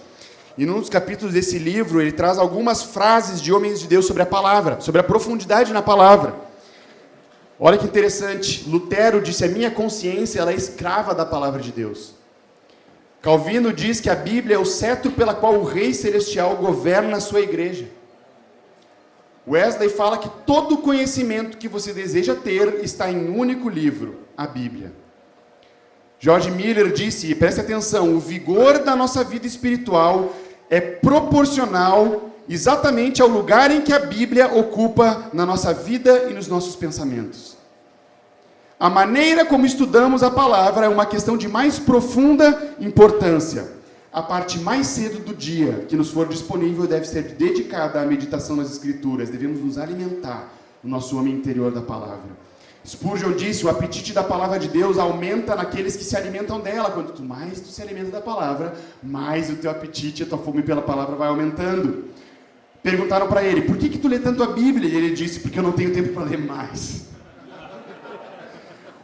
e num dos capítulos desse livro, ele traz algumas frases de homens de Deus sobre a palavra, sobre a profundidade na palavra. Olha que interessante, Lutero disse, a minha consciência ela é escrava da palavra de Deus. Calvino diz que a Bíblia é o cetro pela qual o Rei Celestial governa a sua igreja. Wesley fala que todo conhecimento que você deseja ter está em um único livro, a Bíblia. George Miller disse, e preste atenção, o vigor da nossa vida espiritual é proporcional exatamente ao lugar em que a Bíblia ocupa na nossa vida e nos nossos pensamentos. A maneira como estudamos a palavra é uma questão de mais profunda importância. A parte mais cedo do dia que nos for disponível deve ser dedicada à meditação nas Escrituras. Devemos nos alimentar no nosso homem interior da palavra. Spurgeon disse, o apetite da palavra de Deus aumenta naqueles que se alimentam dela. Quanto mais tu se alimenta da palavra, mais o teu apetite, a tua fome pela palavra vai aumentando. Perguntaram para ele, por que tu lê tanto a Bíblia? E ele disse, porque eu não tenho tempo para ler mais.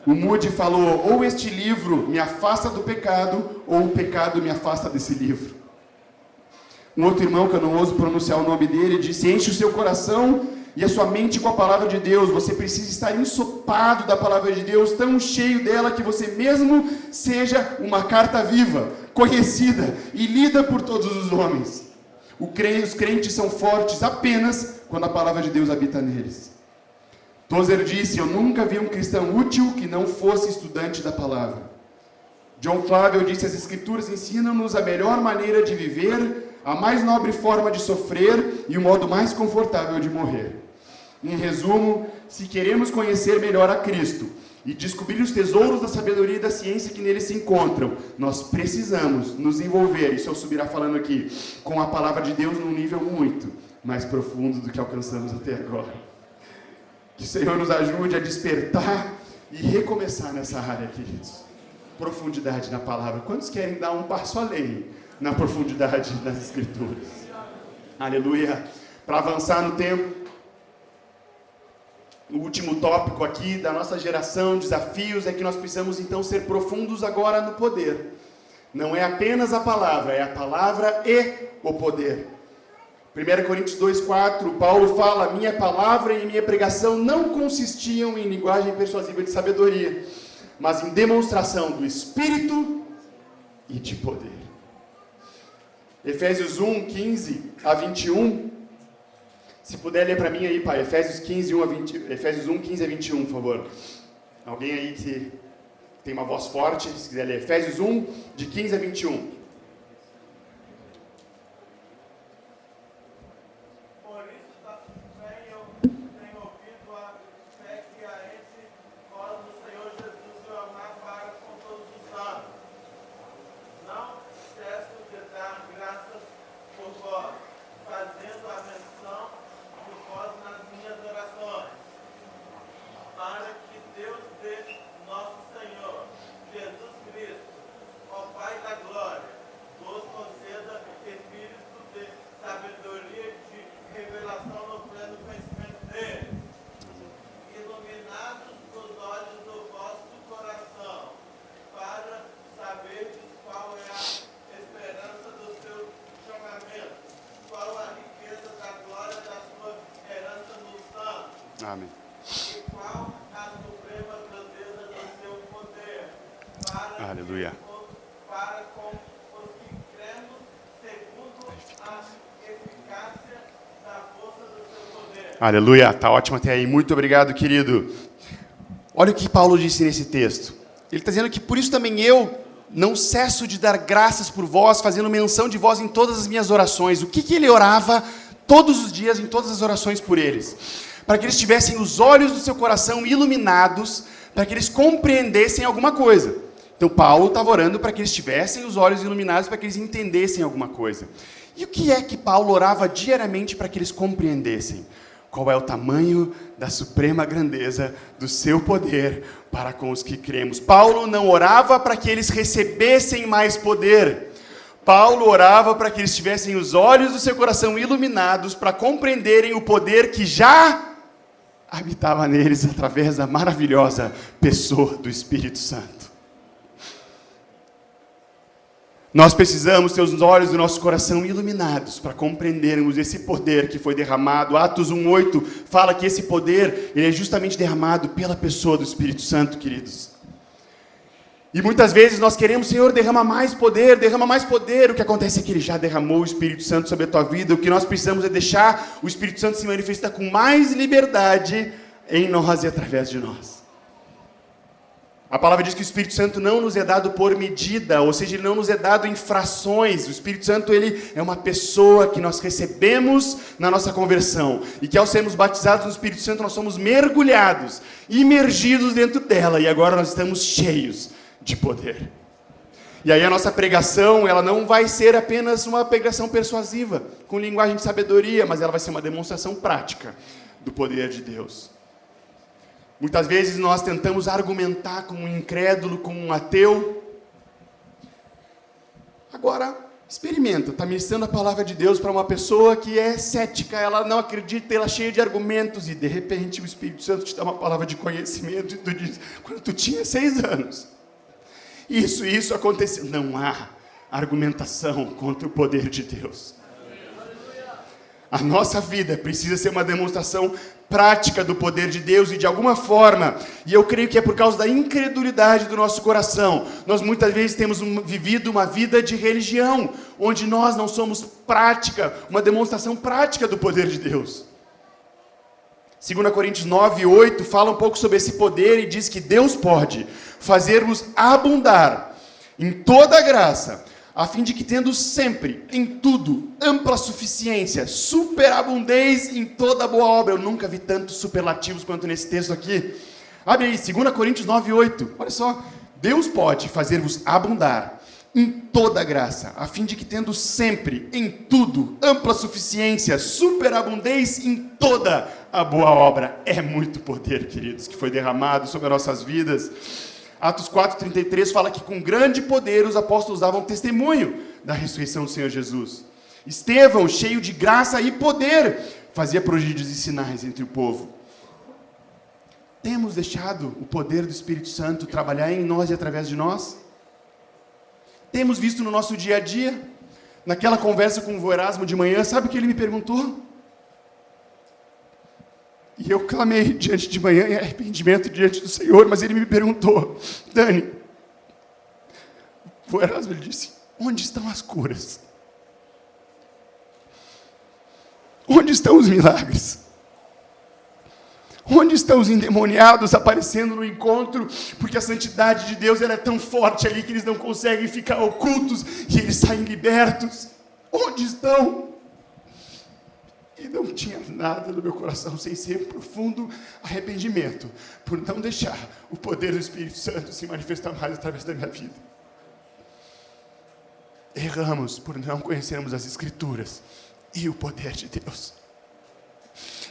O Moody falou, ou este livro me afasta do pecado, ou o pecado me afasta desse livro. Um outro irmão, que eu não ouso pronunciar o nome dele, disse, enche o seu coração e a sua mente com a palavra de Deus. Você precisa estar ensopado da palavra de Deus, tão cheio dela que você mesmo seja uma carta viva, conhecida e lida por todos os homens. Os crentes são fortes apenas quando a palavra de Deus habita neles. Tozer disse, eu nunca vi um cristão útil que não fosse estudante da palavra. John Flavel disse, as Escrituras ensinam-nos a melhor maneira de viver, a mais nobre forma de sofrer e o modo mais confortável de morrer. Em resumo, se queremos conhecer melhor a Cristo e descobrir os tesouros da sabedoria e da ciência que nele se encontram, nós precisamos nos envolver, isso eu subirá falando aqui, com a palavra de Deus num nível muito mais profundo do que alcançamos até agora. Que o Senhor nos ajude a despertar e recomeçar nessa área, queridos. Profundidade na palavra. Quantos querem dar um passo além na profundidade das Escrituras? Aleluia. Para avançar no tempo, o último tópico aqui da nossa geração, desafios, é que nós precisamos então ser profundos agora no poder. Não é apenas a palavra, é a palavra e o poder. 1 Coríntios 2,4, Paulo fala, minha palavra e minha pregação não consistiam em linguagem persuasiva de sabedoria, mas em demonstração do Espírito e de poder. Efésios 1, 15 a 21, se puder ler para mim aí, pai, Efésios 1, 15 a 21, por favor. Alguém aí que tem uma voz forte, se quiser ler, Efésios 1, de 15 a 21. Amém. E qual a suprema grandeza do seu poder Aleluia. para com os que cremos segundo a eficácia da força do seu poder. Aleluia, está ótimo até aí. Muito obrigado, querido. Olha o que Paulo disse nesse texto. Ele está dizendo que por isso também eu, não cesso de dar graças por vós, fazendo menção de vós em todas as minhas orações. O que ele orava todos os dias, em todas as orações por eles? Para que eles tivessem os olhos do seu coração iluminados, para que eles compreendessem alguma coisa. Então Paulo estava orando para que eles tivessem os olhos iluminados, para que eles entendessem alguma coisa. E o que é que Paulo orava diariamente para que eles compreendessem? Qual é o tamanho da suprema grandeza do seu poder para com os que cremos? Paulo não orava para que eles recebessem mais poder. Paulo orava para que eles tivessem os olhos do seu coração iluminados para compreenderem o poder que já habitava neles através da maravilhosa pessoa do Espírito Santo. Nós precisamos ter os olhos do nosso coração iluminados para compreendermos esse poder que foi derramado. Atos 1:8 fala que esse poder ele é justamente derramado pela pessoa do Espírito Santo, queridos. E muitas vezes nós queremos, Senhor, derrama mais poder, derrama mais poder. O que acontece é que Ele já derramou o Espírito Santo sobre a tua vida. O que nós precisamos é deixar o Espírito Santo se manifestar com mais liberdade em nós e através de nós. A palavra diz que o Espírito Santo não nos é dado por medida, ou seja, ele não nos é dado em frações. O Espírito Santo ele é uma pessoa que nós recebemos na nossa conversão. E que ao sermos batizados no Espírito Santo, nós somos mergulhados, imergidos dentro dela. E agora nós estamos cheios de poder. E aí a nossa pregação, ela não vai ser apenas uma pregação persuasiva, com linguagem de sabedoria, mas ela vai ser uma demonstração prática do poder de Deus. Muitas vezes nós tentamos argumentar com um incrédulo, com um ateu. Agora, experimenta, está ministrando a palavra de Deus para uma pessoa que é cética, ela não acredita, ela é cheia de argumentos, e de repente o Espírito Santo te dá uma palavra de conhecimento, e tu diz, quando tu tinha 6 anos, isso aconteceu. Não há argumentação contra o poder de Deus. A nossa vida precisa ser uma demonstração prática do poder de Deus e de alguma forma, e eu creio que é por causa da incredulidade do nosso coração, nós muitas vezes temos vivido uma vida de religião, onde nós não somos uma demonstração prática do poder de Deus. 2 Coríntios 9:8 fala um pouco sobre esse poder e diz que Deus pode fazer-vos abundar em toda a graça, a fim de que, tendo sempre, em tudo, ampla suficiência, superabundez em toda boa obra. Eu nunca vi tantos superlativos quanto nesse texto aqui. Abre aí, 2 Coríntios 9:8. Olha só. Deus pode fazer-vos abundar em toda graça, a fim de que, tendo sempre, em tudo, ampla suficiência, superabundez em toda a boa obra. É muito poder, queridos, que foi derramado sobre as nossas vidas. Atos 4:33 fala que com grande poder os apóstolos davam testemunho da ressurreição do Senhor Jesus. Estevão, cheio de graça e poder, fazia prodígios e sinais entre o povo. Temos deixado o poder do Espírito Santo trabalhar em nós e através de nós? Temos visto no nosso dia a dia? Naquela conversa com o vô Erasmo de manhã, sabe o que ele me perguntou? E eu clamei diante de manhã em arrependimento diante do Senhor, mas ele me perguntou, Dani, o Erasmo ele disse, onde estão as curas? Onde estão os milagres? Onde estão os endemoniados aparecendo no encontro? Porque a santidade de Deus ela é tão forte ali que eles não conseguem ficar ocultos e eles saem libertos. Onde estão? E não tinha nada no meu coração sem ser profundo arrependimento por não deixar o poder do Espírito Santo se manifestar mais através da minha vida. Erramos por não conhecermos as Escrituras e o poder de Deus.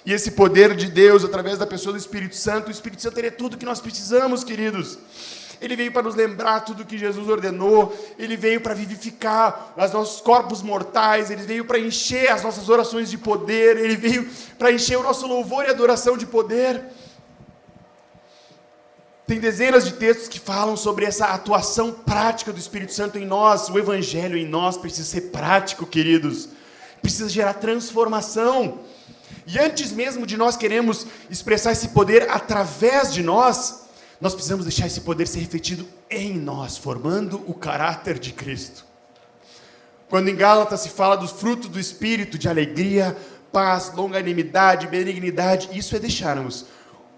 E esse poder de Deus, através da pessoa do Espírito Santo, o Espírito Santo ele é tudo que nós precisamos, queridos. Ele veio para nos lembrar tudo que Jesus ordenou, ele veio para vivificar os nossos corpos mortais, ele veio para encher as nossas orações de poder, ele veio para encher o nosso louvor e adoração de poder. Tem dezenas de textos que falam sobre essa atuação prática do Espírito Santo em nós. O Evangelho em nós precisa ser prático, queridos. Precisa gerar transformação. E antes mesmo de nós queremos expressar esse poder através de nós precisamos deixar esse poder ser refletido em nós, formando o caráter de Cristo. Quando em Gálatas se fala dos frutos do Espírito, de alegria, paz, longanimidade, benignidade, isso é deixarmos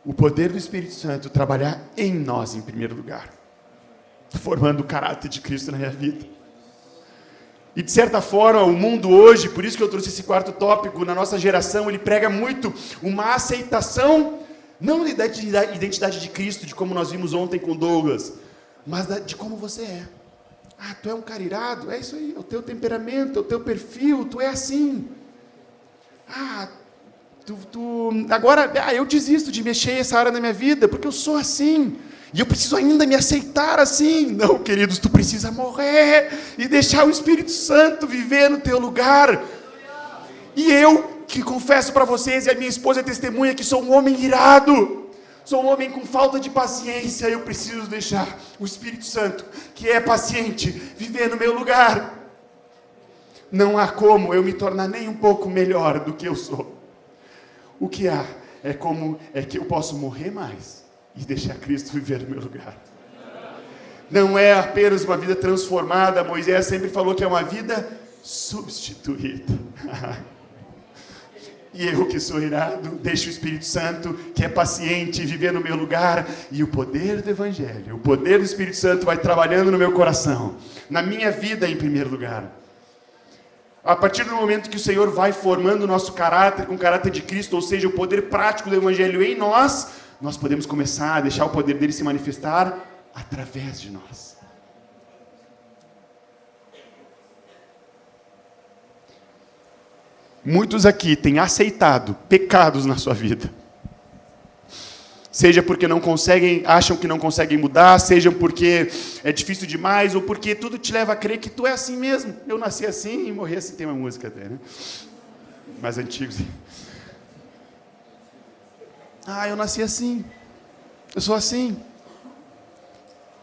o poder do Espírito Santo trabalhar em nós em primeiro lugar. formando o caráter de Cristo na minha vida. E de certa forma, o mundo hoje, por isso que eu trouxe esse quarto tópico, na nossa geração, ele prega muito uma aceitação, não da identidade de Cristo, de como nós vimos ontem com Douglas, mas de como você é. Ah, tu é um cara irado, é isso aí, é o teu temperamento, é o teu perfil, tu é assim. Ah, agora eu desisto de mexer essa área na minha vida, porque eu sou assim. E eu preciso ainda me aceitar assim. Não, queridos, tu precisa morrer e deixar o Espírito Santo viver no teu lugar. E eu, que confesso para vocês, e a minha esposa é testemunha, que sou um homem irado, sou um homem com falta de paciência, eu preciso deixar o Espírito Santo, que é paciente, viver no meu lugar. Não há como eu me tornar nem um pouco melhor do que eu sou. O que há é que eu posso morrer mais e deixar Cristo viver no meu lugar. Não é apenas uma vida transformada. Moisés sempre falou que é uma vida substituída. E eu que sou irado, deixo o Espírito Santo, que é paciente, viver no meu lugar. E o poder do Evangelho, o poder do Espírito Santo vai trabalhando no meu coração, na minha vida em primeiro lugar. A partir do momento que o Senhor vai formando o nosso caráter com o caráter de Cristo, ou seja, o poder prático do Evangelho em nós podemos começar a deixar o poder dele se manifestar através de nós. Muitos aqui têm aceitado pecados na sua vida. Seja porque acham que não conseguem mudar, seja porque é difícil demais, ou porque tudo te leva a crer que tu é assim mesmo. Eu nasci assim e morri assim, tem uma música até, né? Mais antigos. Ah, eu nasci assim, eu sou assim.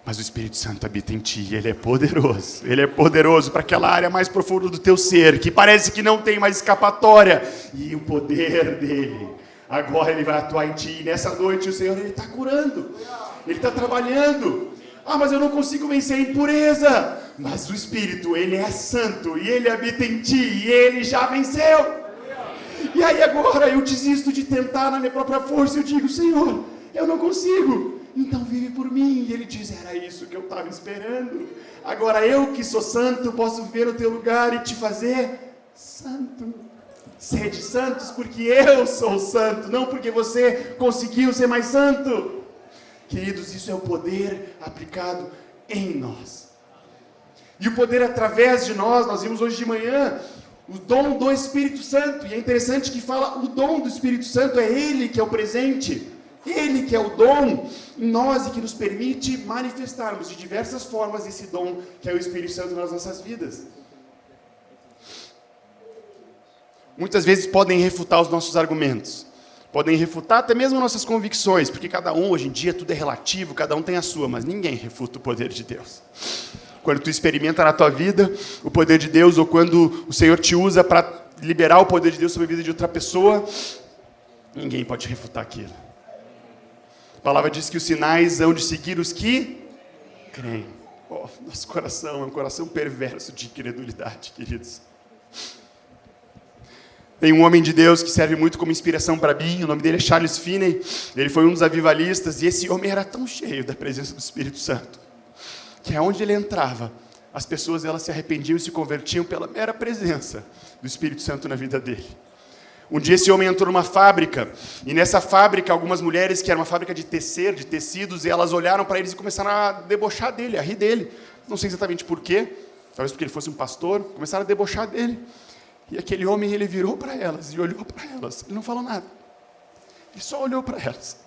Mas o Espírito Santo habita em ti, ele é poderoso para aquela área mais profunda do teu ser, que parece que não tem mais escapatória, e o poder dele, agora ele vai atuar em ti, e nessa noite o Senhor, ele está curando, ele está trabalhando. Ah, mas eu não consigo vencer a impureza, mas o Espírito, ele é santo, e ele habita em ti, e ele já venceu. E aí agora eu desisto de tentar na minha própria força, eu digo, Senhor, eu não consigo, então vive por mim. E ele diz, era isso que eu estava esperando. Agora eu que sou santo, posso ver o teu lugar e te fazer santo. Sede santos porque eu sou santo, não porque você conseguiu ser mais santo. Queridos, isso é o poder aplicado em nós. E o poder através de nós vimos hoje de manhã, o dom do Espírito Santo. E é interessante que fala, o dom do Espírito Santo é ele que é o presente. Ele que é o dom em nós e que nos permite manifestarmos de diversas formas esse dom que é o Espírito Santo nas nossas vidas. Muitas vezes podem refutar os nossos argumentos, podem refutar até mesmo nossas convicções, porque cada um, hoje em dia, tudo é relativo, cada um tem a sua, mas ninguém refuta o poder de Deus. Quando tu experimenta na tua vida o poder de Deus, ou quando o Senhor te usa para liberar o poder de Deus sobre a vida de outra pessoa, ninguém pode refutar aquilo. A palavra diz que os sinais hão de seguir os que creem. Oh, nosso coração é um coração perverso de incredulidade, queridos. Tem um homem de Deus que serve muito como inspiração para mim, o nome dele é Charles Finney, ele foi um dos avivalistas, e esse homem era tão cheio da presença do Espírito Santo, que aonde ele entrava, as pessoas elas se arrependiam e se convertiam pela mera presença do Espírito Santo na vida dele. Um dia esse homem entrou numa fábrica, e nessa fábrica algumas mulheres, que era uma fábrica de tecer, de tecidos, e elas olharam para eles e começaram a debochar dele, a rir dele. Não sei exatamente por quê, talvez porque ele fosse um pastor, começaram a debochar dele. E aquele homem, ele virou para elas e olhou para elas, ele não falou nada, ele só olhou para elas.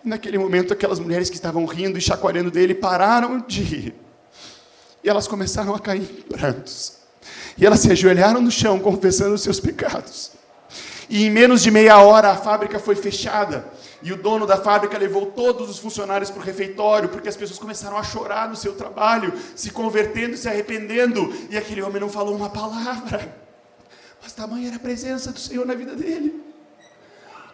E naquele momento aquelas mulheres que estavam rindo e chacoalhando dele pararam de rir, e elas começaram a cair em prantos, e elas se ajoelharam no chão confessando os seus pecados. E em menos de meia hora a fábrica foi fechada, e o dono da fábrica levou todos os funcionários para o refeitório, porque as pessoas começaram a chorar no seu trabalho, se convertendo, se arrependendo, e aquele homem não falou uma palavra, mas tamanha era a presença do Senhor na vida dele.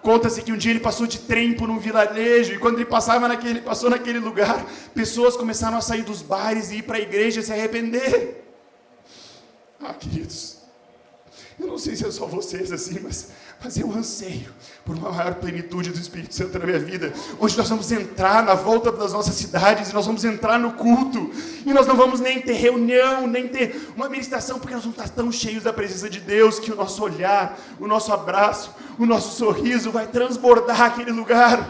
Conta-se que um dia ele passou de trem por um vilarejo, e quando ele passou naquele lugar, pessoas começaram a sair dos bares e ir para a igreja se arrepender. Ah, queridos, Eu não sei se é só vocês assim, mas eu anseio por uma maior plenitude do Espírito Santo na minha vida, onde nós vamos entrar na volta das nossas cidades, e nós vamos entrar no culto, e nós não vamos nem ter reunião, nem ter uma ministração, porque nós vamos estar tão cheios da presença de Deus, que o nosso olhar, o nosso abraço, o nosso sorriso vai transbordar aquele lugar.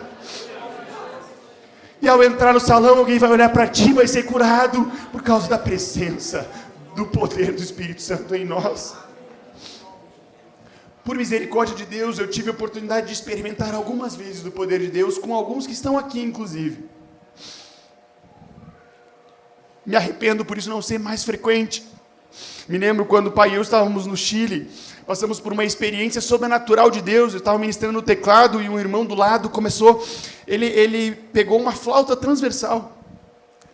E ao entrar no salão, alguém vai olhar para ti e vai ser curado, por causa da presença, do poder do Espírito Santo em nós. Por misericórdia de Deus, eu tive a oportunidade de experimentar algumas vezes do poder de Deus, com alguns que estão aqui, inclusive. Me arrependo por isso não ser mais frequente. Me lembro quando o pai e eu estávamos no Chile, passamos por uma experiência sobrenatural de Deus. Eu estava ministrando no teclado e um irmão do lado começou, ele pegou uma flauta transversal.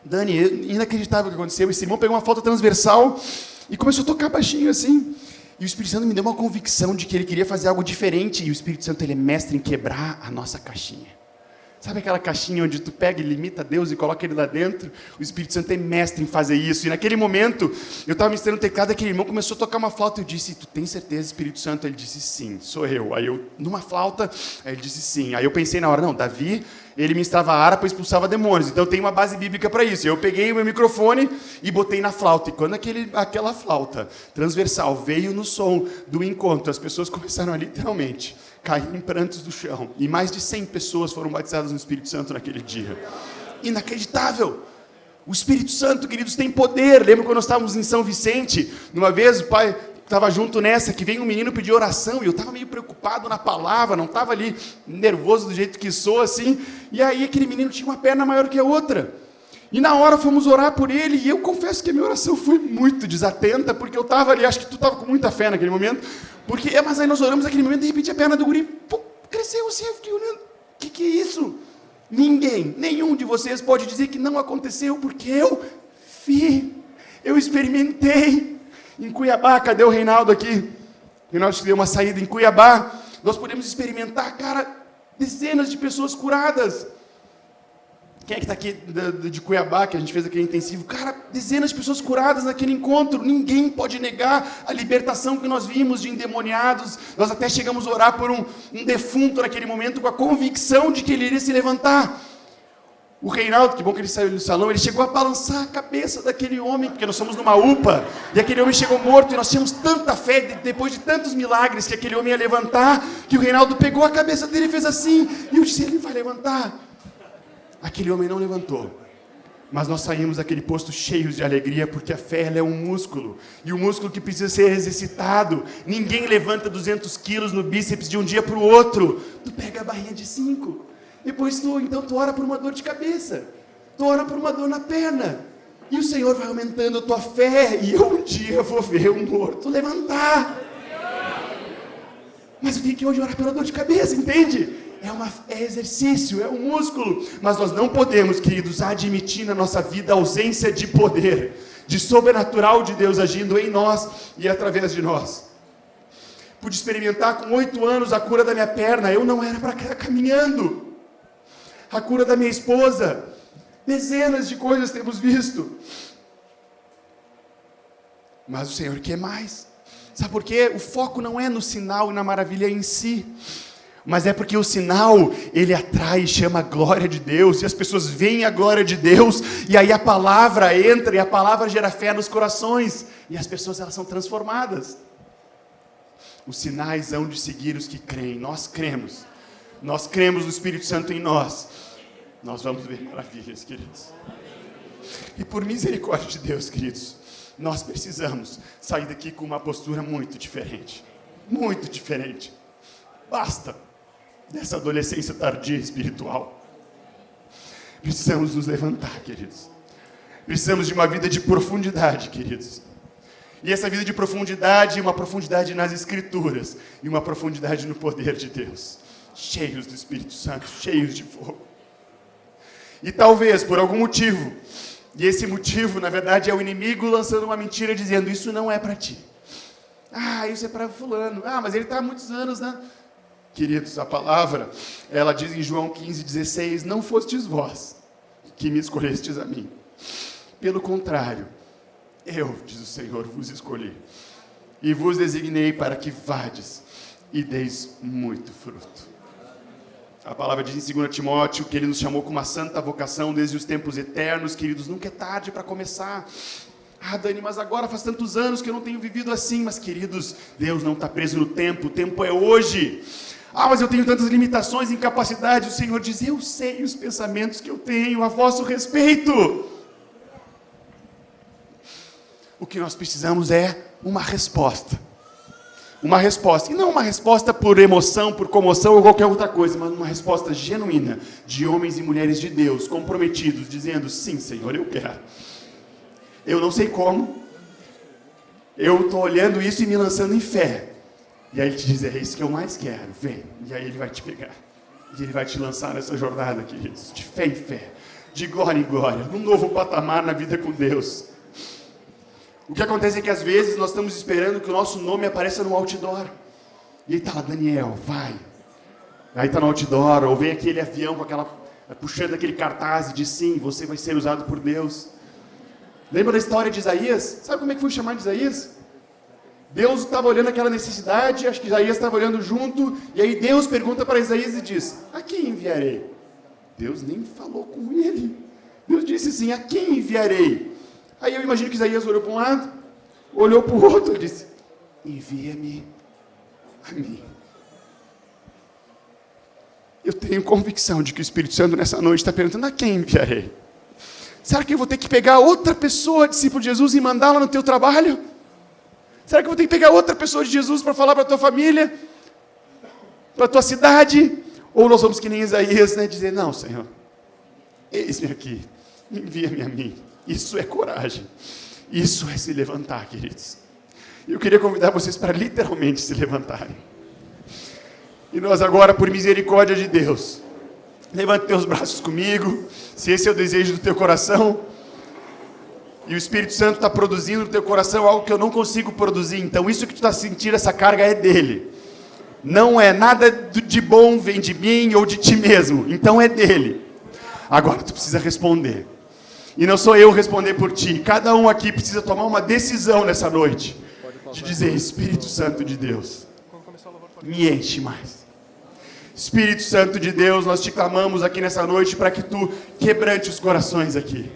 Dani, inacreditável o que aconteceu. Esse irmão pegou uma flauta transversal e começou a tocar baixinho assim. E o Espírito Santo me deu uma convicção de que ele queria fazer algo diferente. E o Espírito Santo, ele é mestre em quebrar a nossa caixinha. Sabe aquela caixinha onde tu pega e limita Deus e coloca ele lá dentro? O Espírito Santo é mestre em fazer isso. E naquele momento, eu estava ministrando o teclado, aquele irmão começou a tocar uma flauta. Eu disse, tu tem certeza, Espírito Santo? Ele disse, sim, sou eu. Aí eu, numa flauta, aí ele disse, sim. Aí eu pensei na hora, não, Davi, ele ministrava a harpa e expulsava demônios. Então tem uma base bíblica para isso. Eu peguei o meu microfone e botei na flauta. E quando aquela flauta transversal veio no som do encontro, as pessoas começaram a literalmente cair em prantos do chão. E mais de 100 pessoas foram batizadas no Espírito Santo naquele dia. Inacreditável! O Espírito Santo, queridos, tem poder. Lembro quando nós estávamos em São Vicente, uma vez o pai estava junto nessa, que veio um menino pedir oração, e eu estava meio preocupado na palavra, não estava ali nervoso do jeito que sou, assim, e aí aquele menino tinha uma perna maior que a outra. E na hora fomos orar por ele, e eu confesso que a minha oração foi muito desatenta, porque eu estava ali, acho que tu estava com muita fé naquele momento, mas aí nós oramos naquele momento, de repente a perna do guri cresceu assim, eu fiquei olhando, o que é isso? Nenhum de vocês pode dizer que não aconteceu, porque eu vi, eu experimentei. Em Cuiabá, cadê o Reinaldo aqui? O Reinaldo deu uma saída em Cuiabá, nós podemos experimentar, cara, dezenas de pessoas curadas. Quem é que está aqui de Cuiabá, que a gente fez aquele intensivo? Cara, dezenas de pessoas curadas naquele encontro. Ninguém pode negar a libertação que nós vimos de endemoniados. Nós até chegamos a orar por um defunto naquele momento, com a convicção de que ele iria se levantar. O Reinaldo, que bom que ele saiu do salão, ele chegou a balançar a cabeça daquele homem, porque nós somos numa UPA, e aquele homem chegou morto, e nós tínhamos tanta fé, depois de tantos milagres, que aquele homem ia levantar, que o Reinaldo pegou a cabeça dele e fez assim, e eu disse, ele vai levantar. Aquele homem não levantou, mas nós saímos daquele posto cheios de alegria, porque a fé ela é um músculo, e o músculo que precisa ser exercitado. Ninguém levanta 200 quilos no bíceps de um dia para o outro. Tu pega a barrinha de 5, depois tu ora por uma dor de cabeça, tu ora por uma dor na perna, e o Senhor vai aumentando a tua fé, e eu um dia vou ver um morto levantar. Mas eu tenho que hoje orar pela dor de cabeça, entende? É exercício, é um músculo. Mas nós não podemos, queridos, admitir na nossa vida a ausência de poder, de sobrenatural de Deus agindo em nós e através de nós. Pude experimentar com 8 anos a cura da minha perna. Eu não era para estar caminhando. A cura da minha esposa. Dezenas de coisas temos visto. Mas o Senhor quer mais. Sabe por quê? O foco não é no sinal e na maravilha em si, mas é porque o sinal, ele atrai e chama a glória de Deus, e as pessoas veem a glória de Deus, e aí a palavra entra, e a palavra gera fé nos corações, e as pessoas elas são transformadas. Os sinais hão de seguir os que creem. Nós cremos no Espírito Santo em nós, nós vamos ver maravilhas, queridos. E por misericórdia de Deus, queridos, nós precisamos sair daqui com uma postura muito diferente, basta dessa adolescência tardia espiritual. Precisamos nos levantar, queridos. Precisamos de uma vida de profundidade, queridos. E essa vida de profundidade, uma profundidade nas Escrituras, e uma profundidade no poder de Deus. Cheios do Espírito Santo, cheios de fogo. E talvez, por algum motivo, e esse motivo, na verdade, é o inimigo lançando uma mentira, dizendo, isso não é para ti. Isso é para fulano. Mas ele está há muitos anos, né? Queridos, a palavra, ela diz em João 15,16, não fostes vós que me escolhestes a mim. Pelo contrário, eu, diz o Senhor, vos escolhi. e vos designei para que vades e deis muito fruto. A palavra diz em 2 Timóteo que ele nos chamou com uma santa vocação desde os tempos eternos. Queridos, nunca é tarde para começar. Ah, Dani, mas agora faz tantos anos que eu não tenho vivido assim. Mas, queridos, Deus não está preso no tempo, o tempo é hoje. Ah, mas eu tenho tantas limitações, incapacidades. O Senhor diz, eu sei os pensamentos que eu tenho a vosso respeito. O que nós precisamos é uma resposta. Uma resposta, e não uma resposta por emoção, por comoção ou qualquer outra coisa, mas uma resposta genuína de homens e mulheres de Deus, comprometidos, dizendo, sim, Senhor, eu quero. Eu não sei como, eu estou olhando isso e me lançando em fé. E aí ele te diz, é isso que eu mais quero, vem. E aí ele vai te pegar, e ele vai te lançar nessa jornada, queridos, de fé em fé, de glória em glória, num novo patamar na vida com Deus. O que acontece é que às vezes nós estamos esperando que o nosso nome apareça no outdoor. E aí está lá, Daniel, vai. Aí está no outdoor, ou vem aquele avião com puxando aquele cartaz e diz, sim, você vai ser usado por Deus. Lembra da história de Isaías? Sabe como é que foi chamar de Isaías? Deus estava olhando aquela necessidade, acho que Isaías estava olhando junto, e aí Deus pergunta para Isaías e diz, a quem enviarei? Deus nem falou com ele. Deus disse assim, a quem enviarei? Aí eu imagino que Isaías olhou para um lado, olhou para o outro e disse, envia-me a mim. Eu tenho convicção de que o Espírito Santo nessa noite está perguntando, a quem enviarei? Será que eu vou ter que pegar outra pessoa, discípulo de Jesus, e mandá-la no teu trabalho? Será que eu vou ter que pegar outra pessoa de Jesus para falar para a tua família? Para a tua cidade? Ou nós vamos que nem Isaías, né, dizer, não, Senhor, eis-me aqui, envia-me a mim. Isso é coragem. Isso é se levantar, queridos. Eu queria convidar vocês para literalmente se levantarem. E nós agora, por misericórdia de Deus, levante teus braços comigo, se esse é o desejo do teu coração, e o Espírito Santo está produzindo no teu coração algo que eu não consigo produzir, então isso que tu está sentindo, essa carga é dele. Não é nada de bom vem de mim ou de ti mesmo, então é dele. Agora tu precisa responder. E não sou eu responder por ti. Cada um aqui precisa tomar uma decisão nessa noite. De dizer, Espírito Santo de Deus, me enche mais. Espírito Santo de Deus, nós te clamamos aqui nessa noite para que tu quebrante os corações aqui.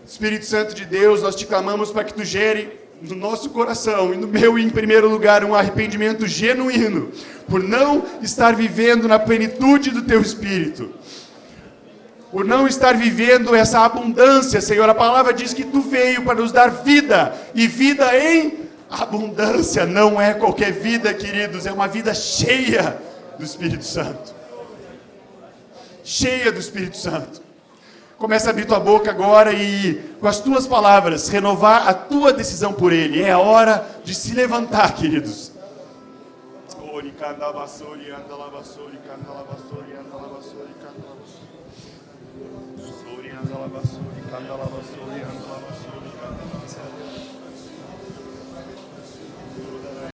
Espírito Santo de Deus, nós te clamamos para que tu gere no nosso coração e no meu em primeiro lugar um arrependimento genuíno por não estar vivendo na plenitude do teu Espírito. Por não estar vivendo essa abundância, Senhor. A palavra diz que tu veio para nos dar vida, e vida em abundância. Não é qualquer vida, queridos, é uma vida cheia do Espírito Santo. Cheia do Espírito Santo. Começa a abrir tua boca agora e, com as tuas palavras, renovar a tua decisão por Ele. É a hora de se levantar, queridos.